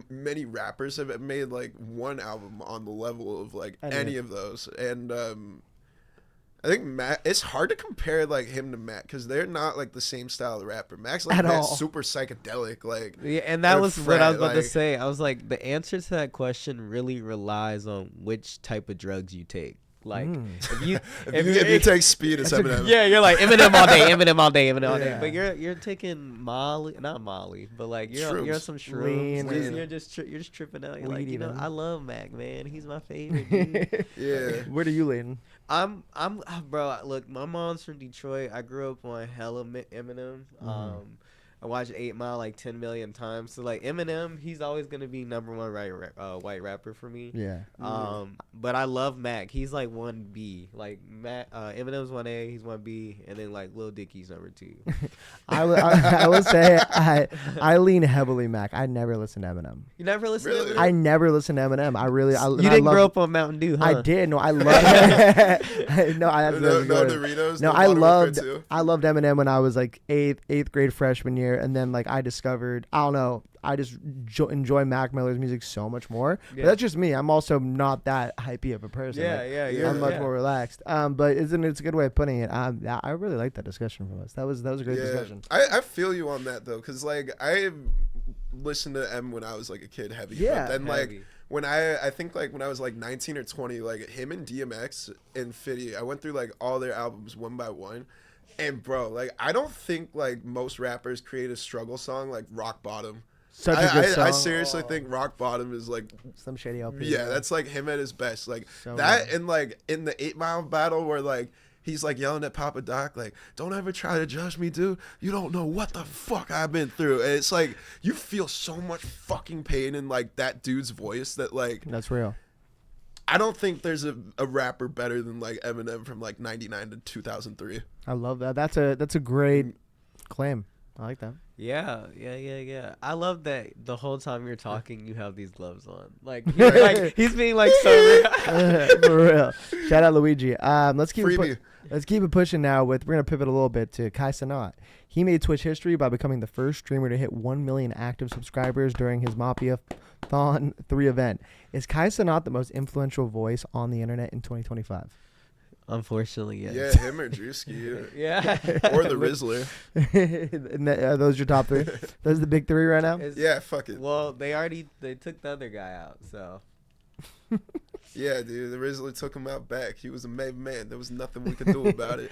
many rappers have made like one album on the level of like any of those. And I think Mac, it's hard to compare like him to Mac because they're not like the same style of rapper. Mac's like super psychedelic, like and that was what I was about to say. I was like, the answer to that question really relies on which type of drugs you take. Like if you take speed, it's Eminem. Yeah, you're like Eminem all day. But you're taking not Molly, but like you're on some shrooms. You're just tripping out. You're like, you know, I love Mac, man. He's my favorite dude. Yeah. Where are you leaning? I'm bro. Look, my mom's from Detroit. I grew up on hella Eminem. I watched 8 Mile like 10 million times. So like Eminem, he's always gonna be #1 white rapper for me. Yeah. But I love Mac. He's like 1B. Like Mac, Eminem's 1A, he's 1B, and then like Lil Dicky's #2. I will say I lean heavily Mac. I never listen to Eminem. You never listen to Eminem? I never listened to Eminem. You didn't grow up on Mountain Dew, huh? I did. No, I love. No, Doritos. No, I loved Eminem when I was like eighth grade freshman year, and then like I discovered, I don't know, I just enjoy Mac Miller's music so much more. Yeah. But that's just me. I'm also not that hypey of a person. I'm much more relaxed. But it's a good way of putting it. I really like that discussion from us. That was a great discussion. I feel you on that though, because like I listened to M when I was like a kid heavy. Yeah. But then like when I think like when I was like 19 or 20, like him and DMX and Fitty, I went through like all their albums one by one. And bro, like I don't think like most rappers create a struggle song like Rock Bottom. Such a good song. I seriously think Rock Bottom is like Slim Shady LP. Yeah, that's like him at his best. Like so that, good. and like in the 8 Mile battle where like he's like yelling at Papa Doc, like, "Don't ever try to judge me, dude. You don't know what the fuck I've been through." And it's like you feel so much fucking pain in like that dude's voice that like That's real. I don't think there's a rapper better than like Eminem from like 99 to 2003. I love that. That's a great claim. I like that. Yeah. I love that the whole time you're talking, you have these gloves on. Like he's being like so For real. Shout out Luigi. Let's keep Freebie. Let's keep it pushing now. We're gonna pivot a little bit to Kai Cenat. He made Twitch history by becoming the first streamer to hit 1 million active subscribers during his Mafia-thon 3 event. Is Kai Cenat the most influential voice on the internet in 2025? Unfortunately, yes. Yeah, him or Drewski. Yeah. Or the Rizzler. Are those your top 3? Those are the big 3 right now? Yeah, fuck it. Well, they took the other guy out, so. Yeah, dude, the Rizzler took him out back. He was a made man. There was nothing we could do about it.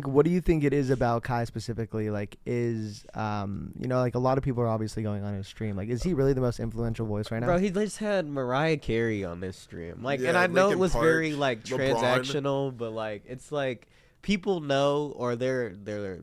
What do you think it is about Kai specifically? Like, like a lot of people are obviously going on his stream. Like, is he really the most influential voice right now? Bro, he just had Mariah Carey on this stream. Like, Yeah, and I know Linkin it was Park, very like LeBron. transactional, but like it's like people know, or their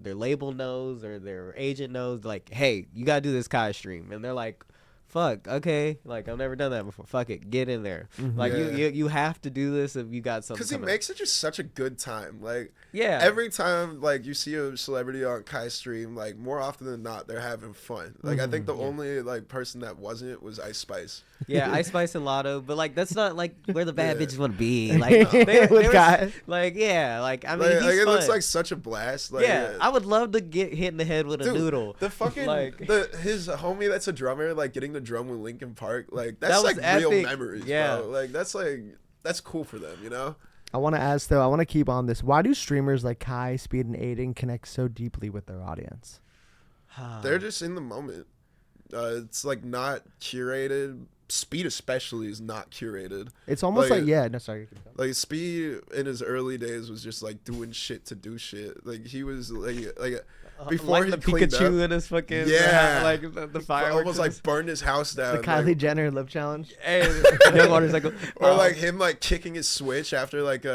label knows, or their agent knows. Like, hey, you gotta do this Kai stream, and they're like, fuck, okay, like I've never done that before. Fuck it, get in there. Mm-hmm. Like Yeah. you have to do this if you got something. Because he makes it just such a good time. Like, yeah, every time like you see a celebrity on Kai stream, like more often than not, they're having fun. Like I think the only like person that wasn't was Ice Spice. Yeah, Ice Spice and Lotto, but like that's not like where the bad Yeah. bitches want to be. Like they With were, Kai. like yeah, like I mean, Like, he's it fun. looks like such a blast. Like, yeah, I would love to get hit in the head with a Dude, noodle. The fucking Like- his homie that's a drummer, like getting the drum with Linkin Park, like That that's was like real epic. memories, Yeah. bro. Like that's cool for them, you know? I want to ask though. I want to keep on this. Why do streamers like Kai, Speed, and Aiden connect so deeply with their audience? They're just in the moment. It's like not curated. Speed especially is not curated. It's almost Like- no, sorry. Like Speed in his early days was just like doing shit to do shit. Like he was like before like he the cleaned Pikachu up, in his fucking Yeah. like the fireworks. almost like burned his house down. The Kylie like, Jenner lip challenge. Hey, young water's like, or like him like kicking his Switch after like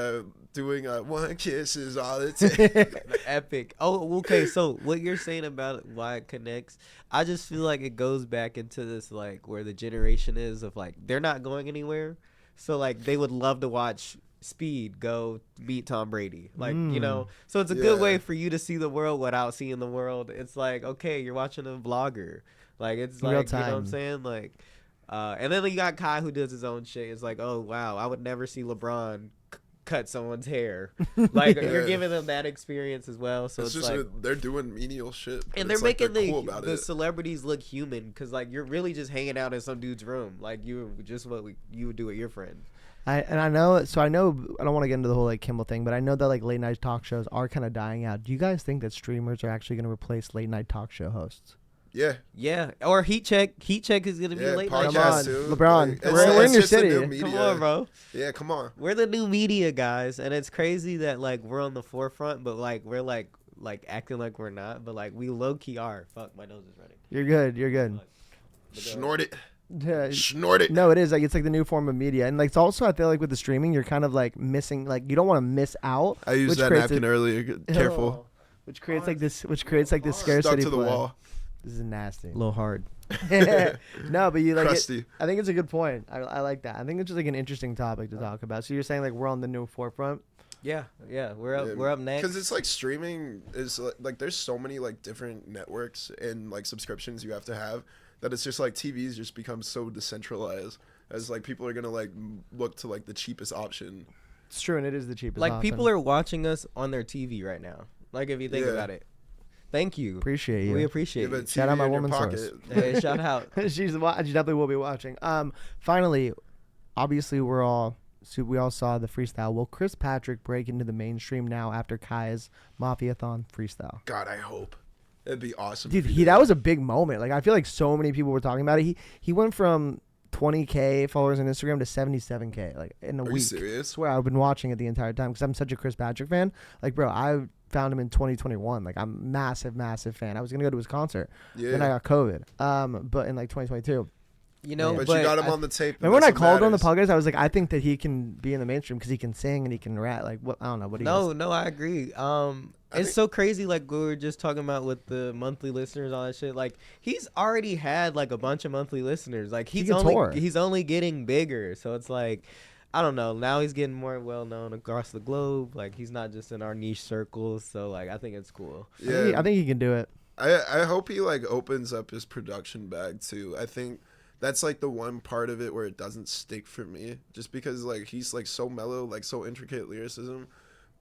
doing one kiss is all it takes. epic. Oh, okay. So what you're saying about why it connects, I just feel like it goes back into this like where the generation is of like they're not going anywhere, so like they would love to watch Speed go beat Tom Brady, like you know. So it's a good Yeah. way for you to see the world without seeing the world. It's like okay, you're watching a vlogger, like it's Real like you know what I'm time. saying, like. And then you got Kai who does his own shit. It's like, oh wow, I would never see LeBron cut someone's hair. Like you're Yeah. giving them that experience as well. So It's it's just like, they're doing menial shit, but and they're it's like making cool about the it. celebrities look human because like you're really just hanging out in some dude's room, like you just you would do with your friend. I know I don't want to get into the whole like Kimmel thing, but I know that like late night talk shows are kind of dying out. Do you guys think that streamers are actually going to replace late night talk show hosts? Yeah, or Heatcheck is gonna be a late night Come on, podcast too. LeBron. Like, We're in your just a city. new Come media. Come on, bro. Yeah, come on. We're the new media guys, and it's crazy that like we're on the forefront, but like we're like acting like we're not, but like we low key are. Fuck, my nose is running. You're good. You're good. Snort it. Yeah, Snort it. no, it is like it's like the new form of media, and like it's also I feel like with the streaming, you're kind of like missing, like you don't want to miss out. I used which that creates napkin earlier. Careful. which creates like this Stuck scarcity to the play. wall. This is nasty. A little hard. No, but you like Crusty. it. I think it's a good point. I like that. I think it's just like an interesting topic to talk about. So you're saying like we're on the new forefront. Yeah, we're up next. Because it's like streaming is like there's so many like different networks and like subscriptions you have to have that it's just like TV's just become so decentralized as like people are gonna like look to like the cheapest option. It's true, and it is the cheapest. Like option. people are watching us on their TV right now. Like if you think about it. Thank you. Appreciate you. We appreciate You you. Shout out my woman's source. Hey, shout out. She definitely will be watching. Finally, obviously we all saw the freestyle. Will Chris Patrick break into the mainstream now after Kai's Mafiathon freestyle? God, I hope. It'd be awesome. Dude, that was a big moment. Like I feel like so many people were talking about it. He went from 20K followers on Instagram to 77K like in a week. Are you serious? I swear I've been watching it the entire time because I'm such a Chris Patrick fan. Like, bro, I found him in 2021. Like, I'm a massive fan. I was gonna go to his concert. Yeah. Then I got COVID. But in like 2022. You know, But you got him on the tape. Remember when I called on the podcast? I was like, I think that he can be in the mainstream because he can sing and he can rap. Like, what? I don't know. What do you? No, I agree. It's so crazy. Like we were just talking about with the monthly listeners, all that shit. Like he's already had like a bunch of monthly listeners. Like he's only getting bigger. So it's like, I don't know. Now he's getting more well known across the globe. Like he's not just in our niche circles. So like I think it's cool. Yeah, I think he can do it. I hope he like opens up his production bag too. I think that's like the one part of it where it doesn't stick for me, just because like he's like so mellow, like so intricate lyricism.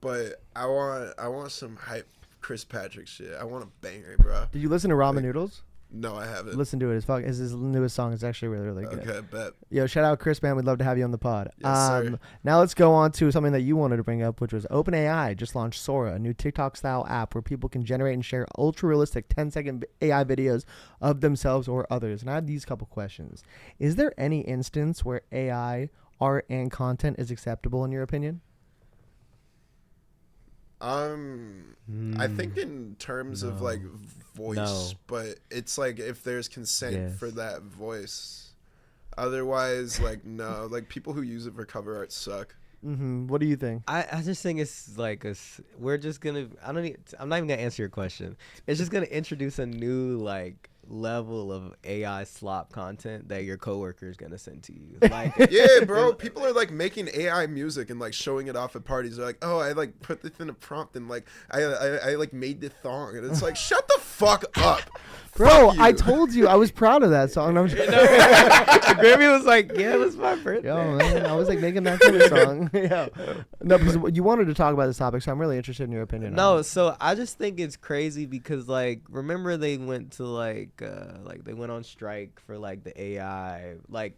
But I want some hype Chris Patrick shit. I want a banger, bro. Did you listen to Ramen Noodles? No, I haven't. Listen to it. It's his newest song. It's actually really good. Okay, bet. Yo, shout out Chris, man. We'd love to have you on the pod. Yes, sir. Now let's go on to something that you wanted to bring up, which was OpenAI just launched Sora, a new TikTok-style app where people can generate and share ultra-realistic 10-second AI videos of themselves or others. And I have these couple questions. Is there any instance where AI, art, and content is acceptable in your opinion? I think in terms of like voice, but it's like if there's consent for that voice. Otherwise, like no, like people who use it for cover art suck. What do you think? I just think it's like we're just gonna. I'm not even gonna answer your question. It's just gonna introduce a new like level of AI slop content that your coworker is gonna send to you. Like, yeah, bro, people are like making AI music and like showing it off at parties. They're like, oh, I like put this in a prompt and like I like made the thong, and it's like, shut the fuck up, bro. I told you I was proud of that song. Grammy was like, yeah, it was my birthday. Yo, man, I was like making that kind of song. Yeah, no, because you wanted to talk about this topic, so I'm really interested in your opinion. No, so I just think it's crazy because like remember they went to like they went on strike for like the AI the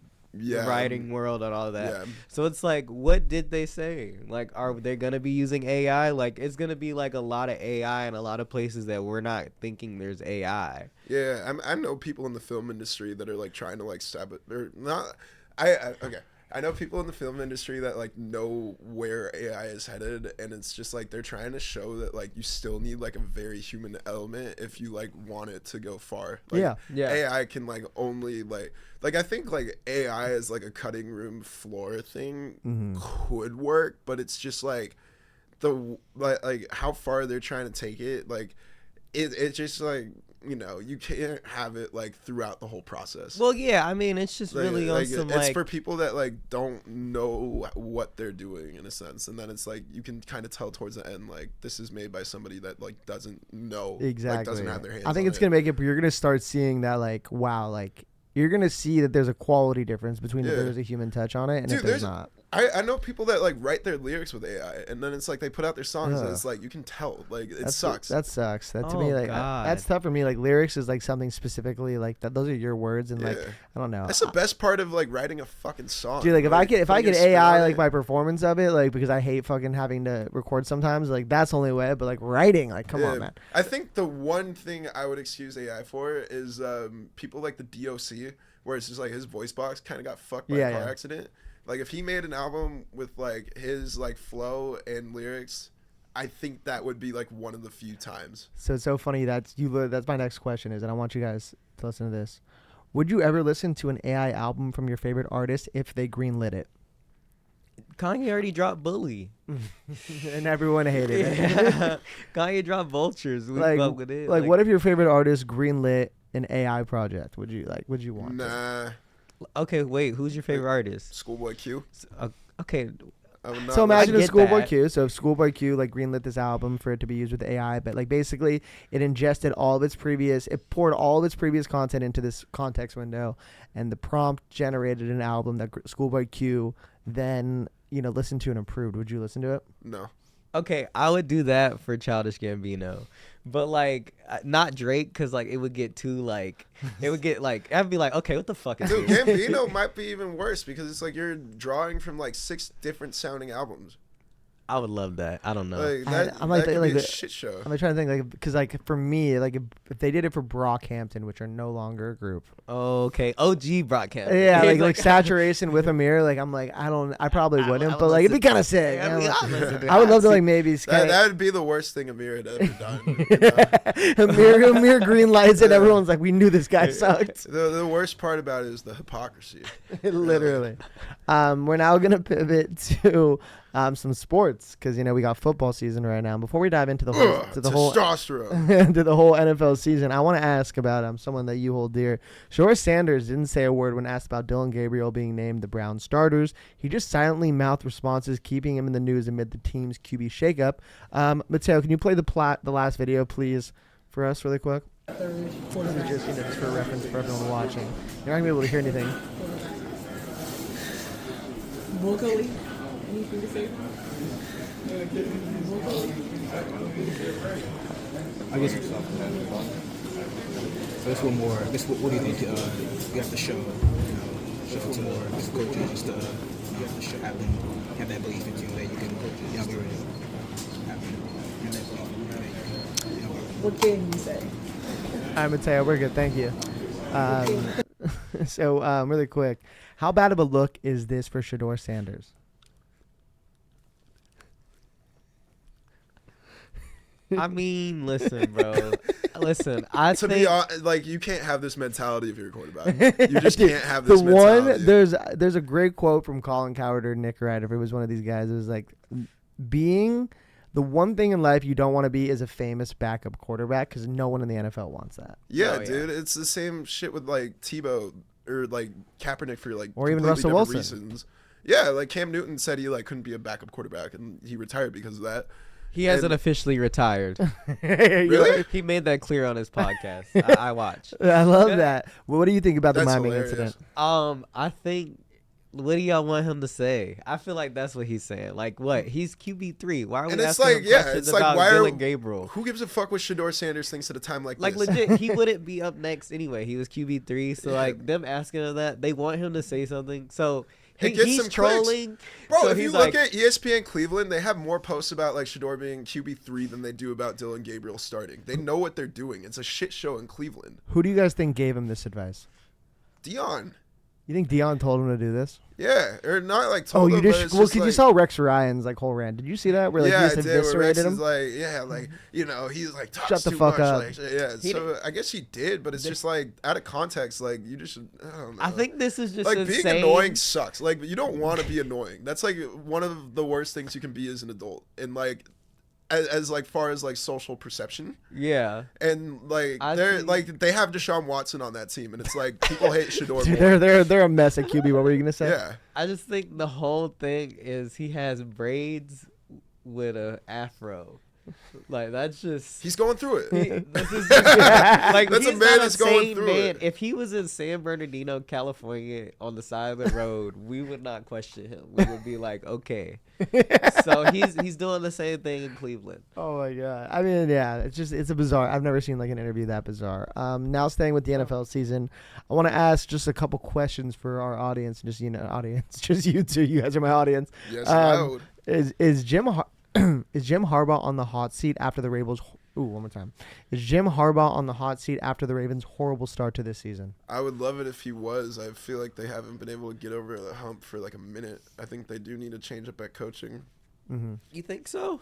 writing world and all that. Yeah. So it's like, what did they say? Like, are they gonna be using AI? Like, it's gonna be like a lot of AI in a lot of places that we're not thinking there's AI. Yeah, I know people in the film industry that are like trying to like sabotage. Or not. Okay. I know people in the film industry that like know where AI is headed, and it's just like they're trying to show that like you still need like a very human element if you like want it to go far. Like, yeah. AI can like only like I think like AI as like a cutting room floor thing could work, but it's just like like how far they're trying to take it. Like it's just like, you know, you can't have it like throughout the whole process. Well, yeah, I mean, it's just really on some it's for people that like don't know what they're doing in a sense, and then it's like you can kind of tell towards the end like this is made by somebody that like doesn't know, exactly, like, doesn't have their hands. I think it's gonna make it. You're gonna start seeing that like, wow, like you're gonna see that there's a quality difference between if there's a human touch on it and if there's not. I know people that like write their lyrics with AI, and then it's like they put out their songs, and it's like you can tell, like sucks. That sucks. That to me, like that's tough for me. Like lyrics is like something specifically like that. Those are your words, and like I don't know. That's the best part of like writing a fucking song. Dude, like if I get AI like my performance of it, like because I hate fucking having to record sometimes, like that's the only way. But like writing, like come on, man. I think the one thing I would excuse AI for is people like the DOC, where it's just like his voice box kind of got fucked by a car accident. Like if he made an album with like his like flow and lyrics, I think that would be like one of the few times. So it's so funny that's my next question is, and I want you guys to listen to this. Would you ever listen to an AI album from your favorite artist if they greenlit it? Kanye already dropped Bully. And everyone hated it. Kanye dropped Vultures. We like, fuck with it. Like what if your favorite artist greenlit an AI project? Would you want? Nah. Okay, wait. Who's your favorite artist? Schoolboy Q. Okay. So imagine if Schoolboy that. Q. So if Schoolboy Q like greenlit this album for it to be used with AI, but like basically it ingested it poured all of its previous content into this context window, and the prompt generated an album that Schoolboy Q then listened to and improved. Would you listen to it? No. Okay, I would do that for Childish Gambino, but like not Drake, because like it would get too like I'd be like, okay, what the fuck is Dude, this? Gambino might be even worse because it's like you're drawing from like 6 different sounding albums. I would love that. I don't know. Like that, I'm like that could like be a the- shit show. I'm like trying to think like because like for me like if they did it for Brockhampton, which are no longer a group. Okay, OG broadcast. Yeah, like Saturation with Amir. Like I'm like I probably wouldn't, but like it'd be kind of sick. I would love to like maybe That would be the worst thing Amir had ever done. Amir green lights and everyone's like, we knew this guy sucked. The worst part about it is the hypocrisy. Literally. We're now gonna pivot to some sports because we got football season right now. Before we dive into the whole testosterone to the whole NFL season, I want to ask about someone that you hold dear. Shore Sanders didn't say a word when asked about Dylan Gabriel being named the Browns starters. He just silently mouthed responses, keeping him in the news amid the team's QB shakeup. Mateo, can you play the last video, please, for us really quick? Just for reference for everyone watching. You're not gonna be able to hear anything. Vocally, anything to say? I guess it's so that's one more. I guess what do you think you have to show? Show to more coaches just to you have to show have that belief in you that you can coach it. Have that belief. What can you say? I'm Mateo. We're good. Thank you. So really quick, how bad of a look is this for Shedeur Sanders? I mean, listen, bro. Listen, to be honest, like you can't have this mentality if you're a quarterback. You just can't have this the mentality. There's a great quote from Colin Cowherd or Nick Wright, if it was one of these guys. It was like, being the one thing in life you don't want to be is a famous backup quarterback because no one in the NFL wants that. Yeah, dude, it's the same shit with like Tebow or like Kaepernick for like or even Russell Wilson. Reasons. Yeah, like Cam Newton said he like couldn't be a backup quarterback and he retired because of that. He hasn't officially retired. Really? He made that clear on his podcast. I watched. I love that. Well, what do you think about the That's miming hilarious. incident? I think. What do y'all want him to say? I feel like that's what he's saying. Like, what? He's QB3. Why are we And it's asking like, him yeah, questions it's like, about why are Dylan Gabriel? Who gives a fuck what Shedeur Sanders thinks at a time like Like, this? legit, he wouldn't be up next anyway. He was QB3. So, Yeah. like, them asking him that, they want him to say something. So, It gets he's some trolling. Bro, so if you he's look like, at ESPN Cleveland, they have more posts about like Shedeur being QB3 than they do about Dylan Gabriel starting. They know what they're doing. It's a shit show in Cleveland. Who do you guys think gave him this advice? Dion. You think Dion told him to do this? Yeah, or not like Oh, told you him, but just it's well, just because you like- saw Rex Ryan's like whole rant. Did you see that? Where like yeah, he just I did. Where Rex eviscerated him? is like, yeah, like he's like talks Shut the too fuck much. up. Like, yeah, so I guess he did, but it's just like out of context. Like you just, I don't know. I think this is just like insane. being annoying sucks. Like you don't want to be annoying. That's like one of the worst things you can be as an adult, and like as like far as like social perception. Yeah. And like they have Deshaun Watson on that team, and it's like people hate Shedeur. Dude, more. they're a mess at QB. What were you gonna say? Yeah. I just think the whole thing is he has braids with a afro. Like that's just He's going through it. this is just, like That's a he's man not that's going sane through man. it. If he was in San Bernardino, California, on the side of the road, we would not question him. We would be like, okay. So he's doing the same thing in Cleveland. Oh my god. I mean, yeah, it's a bizarre. I've never seen like an interview that bizarre. Now staying with the NFL season, I want to ask just a couple questions for our audience. Just audience, just you two. You guys are my audience. Yes, loud. Is Jim Harbaugh on the hot seat after the Ravens? Ooh, one more time. Is Jim Harbaugh on the hot seat after the Ravens' horrible start to this season? I would love it if he was. I feel like they haven't been able to get over the hump for like a minute. I think they do need to change up at coaching. Mm-hmm. You think so?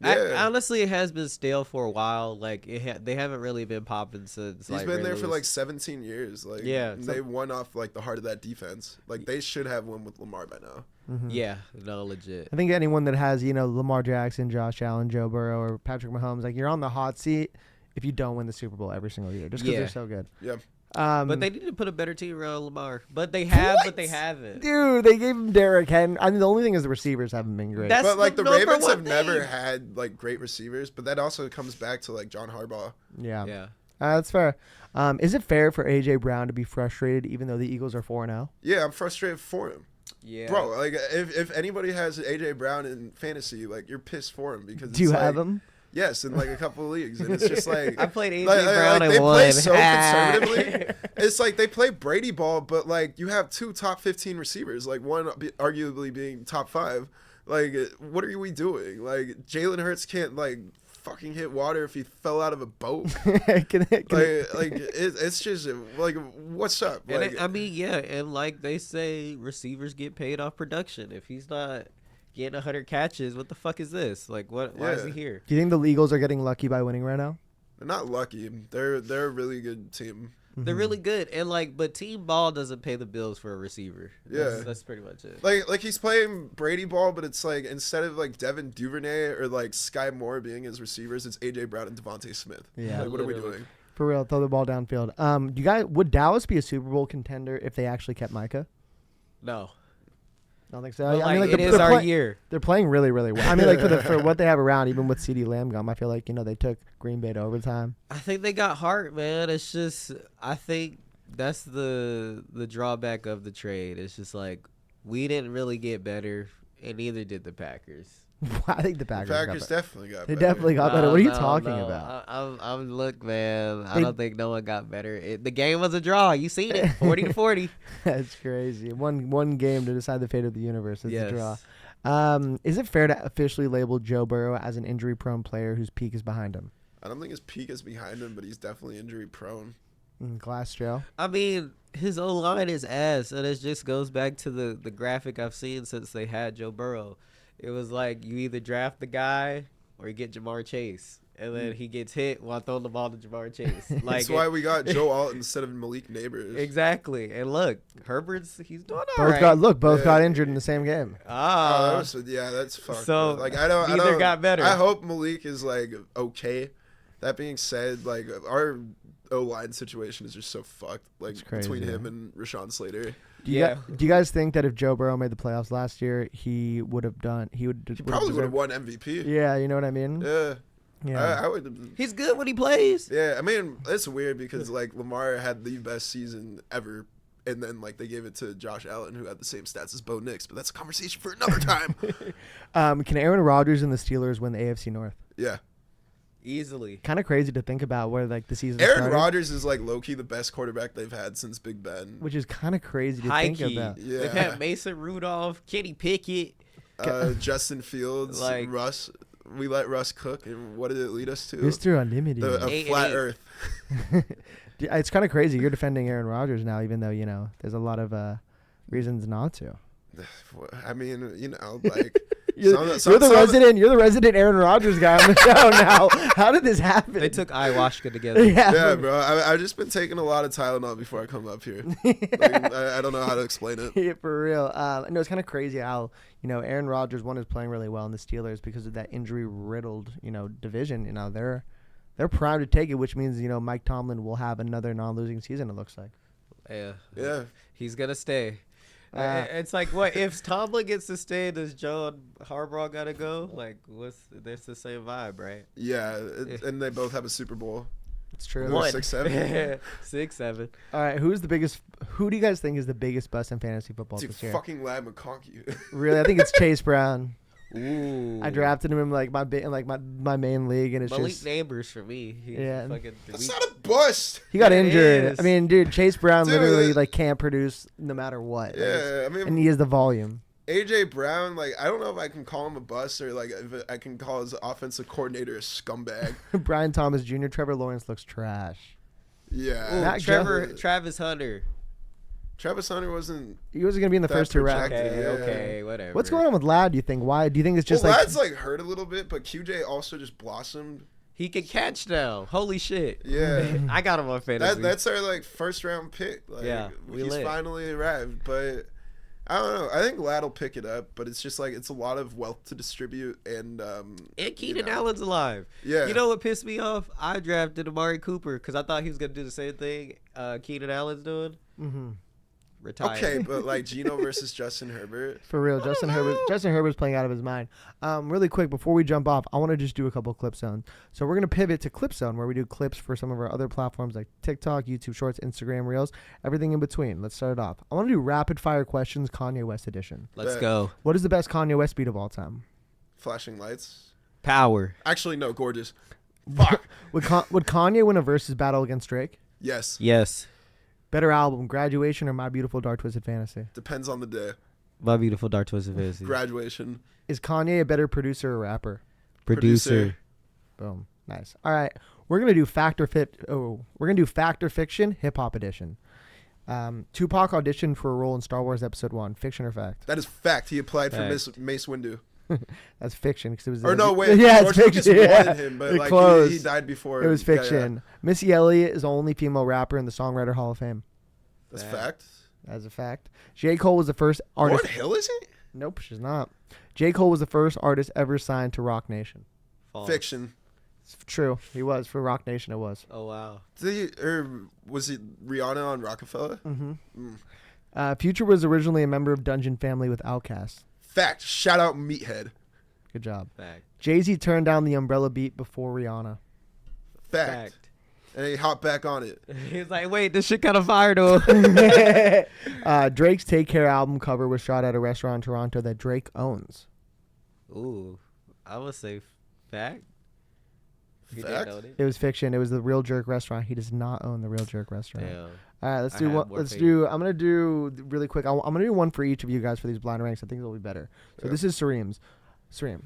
Yeah. Honestly, it has been stale for a while. Like they haven't really been popping since. He's been there for like 17 years. Like Yeah, they won off like the heart of that defense. Like they should have won with Lamar by now. Mm-hmm. Yeah, no, legit. I think anyone that has Lamar Jackson, Josh Allen, Joe Burrow, or Patrick Mahomes, like you're on the hot seat if you don't win the Super Bowl every single year, just because they're so good. Yeah. But they need to put a better team around Lamar. But they have, but they haven't. Dude, they gave him Derrick Henry. I mean, the only thing is the receivers haven't been great. But like the Ravens have never had like great receivers, but that also comes back to like John Harbaugh. Yeah. That's fair. Is it fair for AJ Brown to be frustrated even though the Eagles are 4-0? Yeah, I'm frustrated for him. Yeah. Bro, like if anybody has AJ Brown in fantasy, like you're pissed for him because do you have him? Yes, in like a couple of leagues, and it's just like I played AJ Brown and they won. play so conservatively. It's like they play Brady ball, but like you have 2 top 15 receivers, like one arguably being top 5. Like, what are we doing? Like Jalen Hurts can't like fucking hit water if he fell out of a boat. It's just like, what's up? Like, I mean, yeah, and like they say, receivers get paid off production. If he's not getting 100 catches, what the fuck is this? Like, what? Why is he here? Do you think the Eagles are getting lucky by winning right now? They're not lucky. They're a really good team. They're really good, and like, but team ball doesn't pay the bills for a receiver. That's pretty much it. Like he's playing Brady ball, but it's like instead of like Devin Duvernay or like Sky Moore being his receivers, it's AJ Brown and Devontae Smith. Yeah, like, what are we doing? For real, throw the ball downfield. Would Dallas be a Super Bowl contender if they actually kept Micah? No. I don't think so. But, I mean, it is our year. They're playing really, really well. I mean, like for what they have around, even with CeeDee Lamb gone, I feel like they took Green Bay to overtime. I think they got heart, man. It's just I think that's the drawback of the trade. It's just like we didn't really get better, and neither did the Packers. I think the Packers definitely got better. They definitely got better. What are you talking about? Look, man. I don't think no one got better. The game was a draw. You seen it, 40-40. That's crazy. One game to decide the fate of the universe is a draw. Is it fair to officially label Joe Burrow as an injury-prone player whose peak is behind him? I don't think his peak is behind him, but he's definitely injury-prone. Glass Joe. I mean, his O-line is ass, and it just goes back to the graphic I've seen since they had Joe Burrow. It was like you either draft the guy or you get Jamar Chase. And then he gets hit while throwing the ball to Jamar Chase. Like, that's why we got Joe Alt instead of Malik Neighbors. Exactly. And look, he's doing all right. Both got injured in the same game. That's fucked. So like neither got better. I hope Malik is like okay. That being said, like our O-line situation is just so fucked. Like between him and Rashawn Slater. Do you guys think that if Joe Burrow made the playoffs last year, he would have done? He probably would have won MVP. Yeah, you know what I mean. Yeah, I would. He's good when he plays. Yeah, I mean it's weird because like Lamar had the best season ever, and then like they gave it to Josh Allen, who had the same stats as Bo Nix. But that's a conversation for another time. Can Aaron Rodgers and the Steelers win the AFC North? Yeah. Easily. Kind of crazy to think about where like the season. Aaron Rodgers is like low key the best quarterback they've had since Big Ben, which is kind of crazy to think about. Yeah. They've had Mason Rudolph, Kenny Pickett, Justin Fields, like Russ. We let Russ cook, and what did it lead us to? Mr. Unlimited, a flat Earth. It's kind of crazy. You're defending Aaron Rodgers now, even though there's a lot of reasons not to. I mean, like. You're the resident Aaron Rodgers guy on the show now. How did this happen? They took ayahuasca together. Yeah, bro. I've just been taking a lot of Tylenol before I come up here. Like, I don't know how to explain it. Yeah, for real. No, it's kind of crazy how Aaron Rodgers is playing really well in the Steelers because of that injury riddled division. They're primed to take it, which means Mike Tomlin will have another non-losing season. It looks like. Yeah. He's gonna stay. It's like, what if Tomlin gets to stay? Does Joe Harbaugh gotta go? Like, there's the same vibe, right? Yeah, and they both have a Super Bowl. It's true. 6-7. 6-7. All right, who do you guys think is the biggest bust in fantasy football this year? Fucking Lad McConkey. Really, I think it's Chase Brown. Ooh. I drafted him in my main league, and it's Malik just Neighbors for me. That's not a bust. He got injured. I mean, dude, Chase Brown literally can't produce no matter what. Yeah, and he has the volume. AJ Brown, I don't know if I can call him a bust or if I can call his offensive coordinator a scumbag. Brian Thomas Jr., Trevor Lawrence looks trash. Yeah. Ooh, Travis Hunter. Travis Hunter wasn't. He wasn't gonna be in the first 2 rounds. Okay, whatever. What's going on with Ladd? Do you think? Why do you think it's just Ladd's hurt a little bit, but QJ also just blossomed. He can catch now. Holy shit! Yeah, I got him on fantasy. That's our first round pick. Yeah, he's finally arrived. But I don't know. I think Lad'll pick it up, but it's just like it's a lot of wealth to distribute, and Keenan Allen's alive. Yeah. You know what pissed me off? I drafted Amari Cooper because I thought he was gonna do the same thing Keenan Allen's doing. Mm-hmm. Retire. Okay, but like Geno versus Justin Herbert. For real, Justin Herbert's playing out of his mind. Really quick before we jump off, I want to just do a couple clip zones. So we're gonna pivot to Clip Zone, where we do clips for some of our other platforms like TikTok, YouTube Shorts, Instagram Reels, everything in between. Let's start it off. I want to do rapid fire questions, Kanye West edition. Let's go. What is the best Kanye West beat of all time? Flashing lights. Power. Actually, no. Gorgeous. Fuck. Would Kanye win a versus battle against Drake? Yes. Yes. Better album, Graduation or My Beautiful Dark Twisted Fantasy? Depends on the day. My Beautiful Dark Twisted Fantasy. Graduation. Is Kanye a better producer or rapper? Producer. Boom. Nice. All right. We're gonna do fact or fiction, hip hop edition. Tupac auditioned for a role in Star Wars Episode 1. Fiction or fact? That is fact. He applied Fact. for Mace Windu. That's fiction because it was. Or no, wait. Yeah, George it's Lucas fiction. Yeah. wanted him, but like Close. he died before. It was Yeah, fiction. yeah. Missy Elliott is the only female rapper in the Songwriter Hall of Fame. That's fact. As a fact. J. Cole was the first artist. Lauryn Hill is it? Nope, she's not. J. Cole was the first artist ever signed to Rock Nation. False. Fiction. It's true. He was. For Rock Nation, it was. Oh wow. Was it Rihanna on Rockefeller? Mm-hmm. Future was originally a member of Dungeon Family with Outkast. Fact. Shout out Meathead. Good job. Fact. Jay-Z turned down the Umbrella beat before Rihanna. Fact. And he hopped back on it. He's like, wait, this shit kind of fire though. Drake's Take Care album cover was shot at a restaurant in Toronto that Drake owns. Ooh, I would say fact. You Fact? didn't know It was fiction. It was the Real Jerk restaurant. He does not own the Real Jerk restaurant. Damn. All right, let's I do had one. more Let's faith. do. I'm gonna do really quick. I'm gonna do one for each of you guys for these blind ranks. I think it'll be better. So this is Sareem's. Sareem,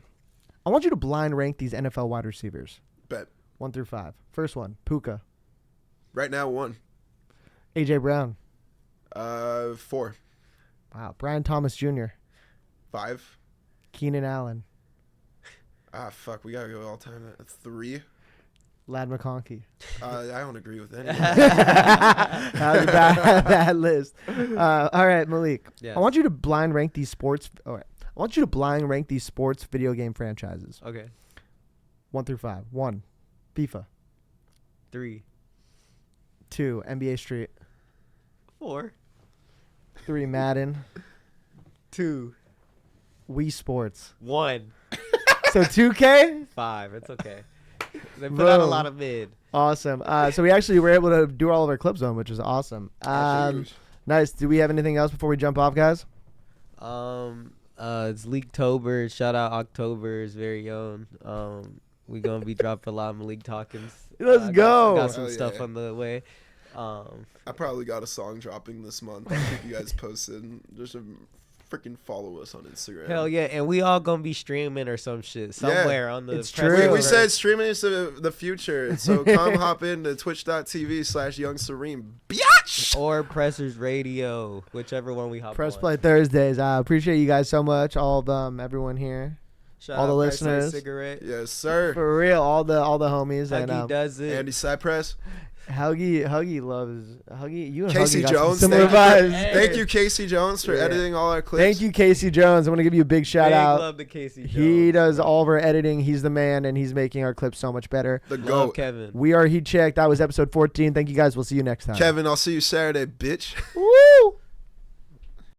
I want you to blind rank these NFL wide receivers. Bet. 1 through 5. First one, Puka. Right now, 1. AJ Brown. 4. Wow. Brian Thomas Jr. 5. Keenan Allen. Fuck. We gotta go all time. 3. Lad McConkey. I don't agree with any. That was a bad list. All right, Malik. Yes. I want you to blind rank these sports. All right. I want you to blind rank these sports video game franchises. Okay. 1 through 5. 1, FIFA. 3. 2, NBA Street. 4. 3, Madden. 2. Wii Sports. 1. So 2K? 5. It's okay. They put out a Boom. lot of mid. Awesome. So we actually were able to do all of our clip zone, which is awesome. Nice. Do we have anything else before we jump off, guys? It's Leaktober. Shout out October's very own. We gonna be dropping a lot of Malik Talkins. Let's go. Got some Oh, stuff yeah. on the way. I probably got a song dropping this month. I'll keep you guys posted. Just freaking follow us on Instagram. Hell yeah, and we all gonna be streaming or some shit somewhere on the. It's press true. We conference. said streaming is the future, so come hop into twitch.tv/YoungSareem. Biatch! or Pressers Radio, whichever one we hop Press on. Play Thursdays. I appreciate you guys so much. All of them, everyone here. Shout all the out Price Play listeners. Cigarette. Yes, sir. For real, all the homies. Huggy And does it. Andy Cypress. Huggy loves Huggy. You and Casey Huggy got some Jones. similar Thank vibes. you, thank you, Casey Jones, for Yeah. editing all our clips. Thank you, Casey Jones. I want to give you a big shout Big out. love to Casey Jones. He does all of our editing. He's the man, and he's making our clips so much better. The Love GOAT. Kevin. We are Heatcheck. That was episode 14. Thank you guys. We'll see you next time. Kevin, I'll see you Saturday, bitch. Woo!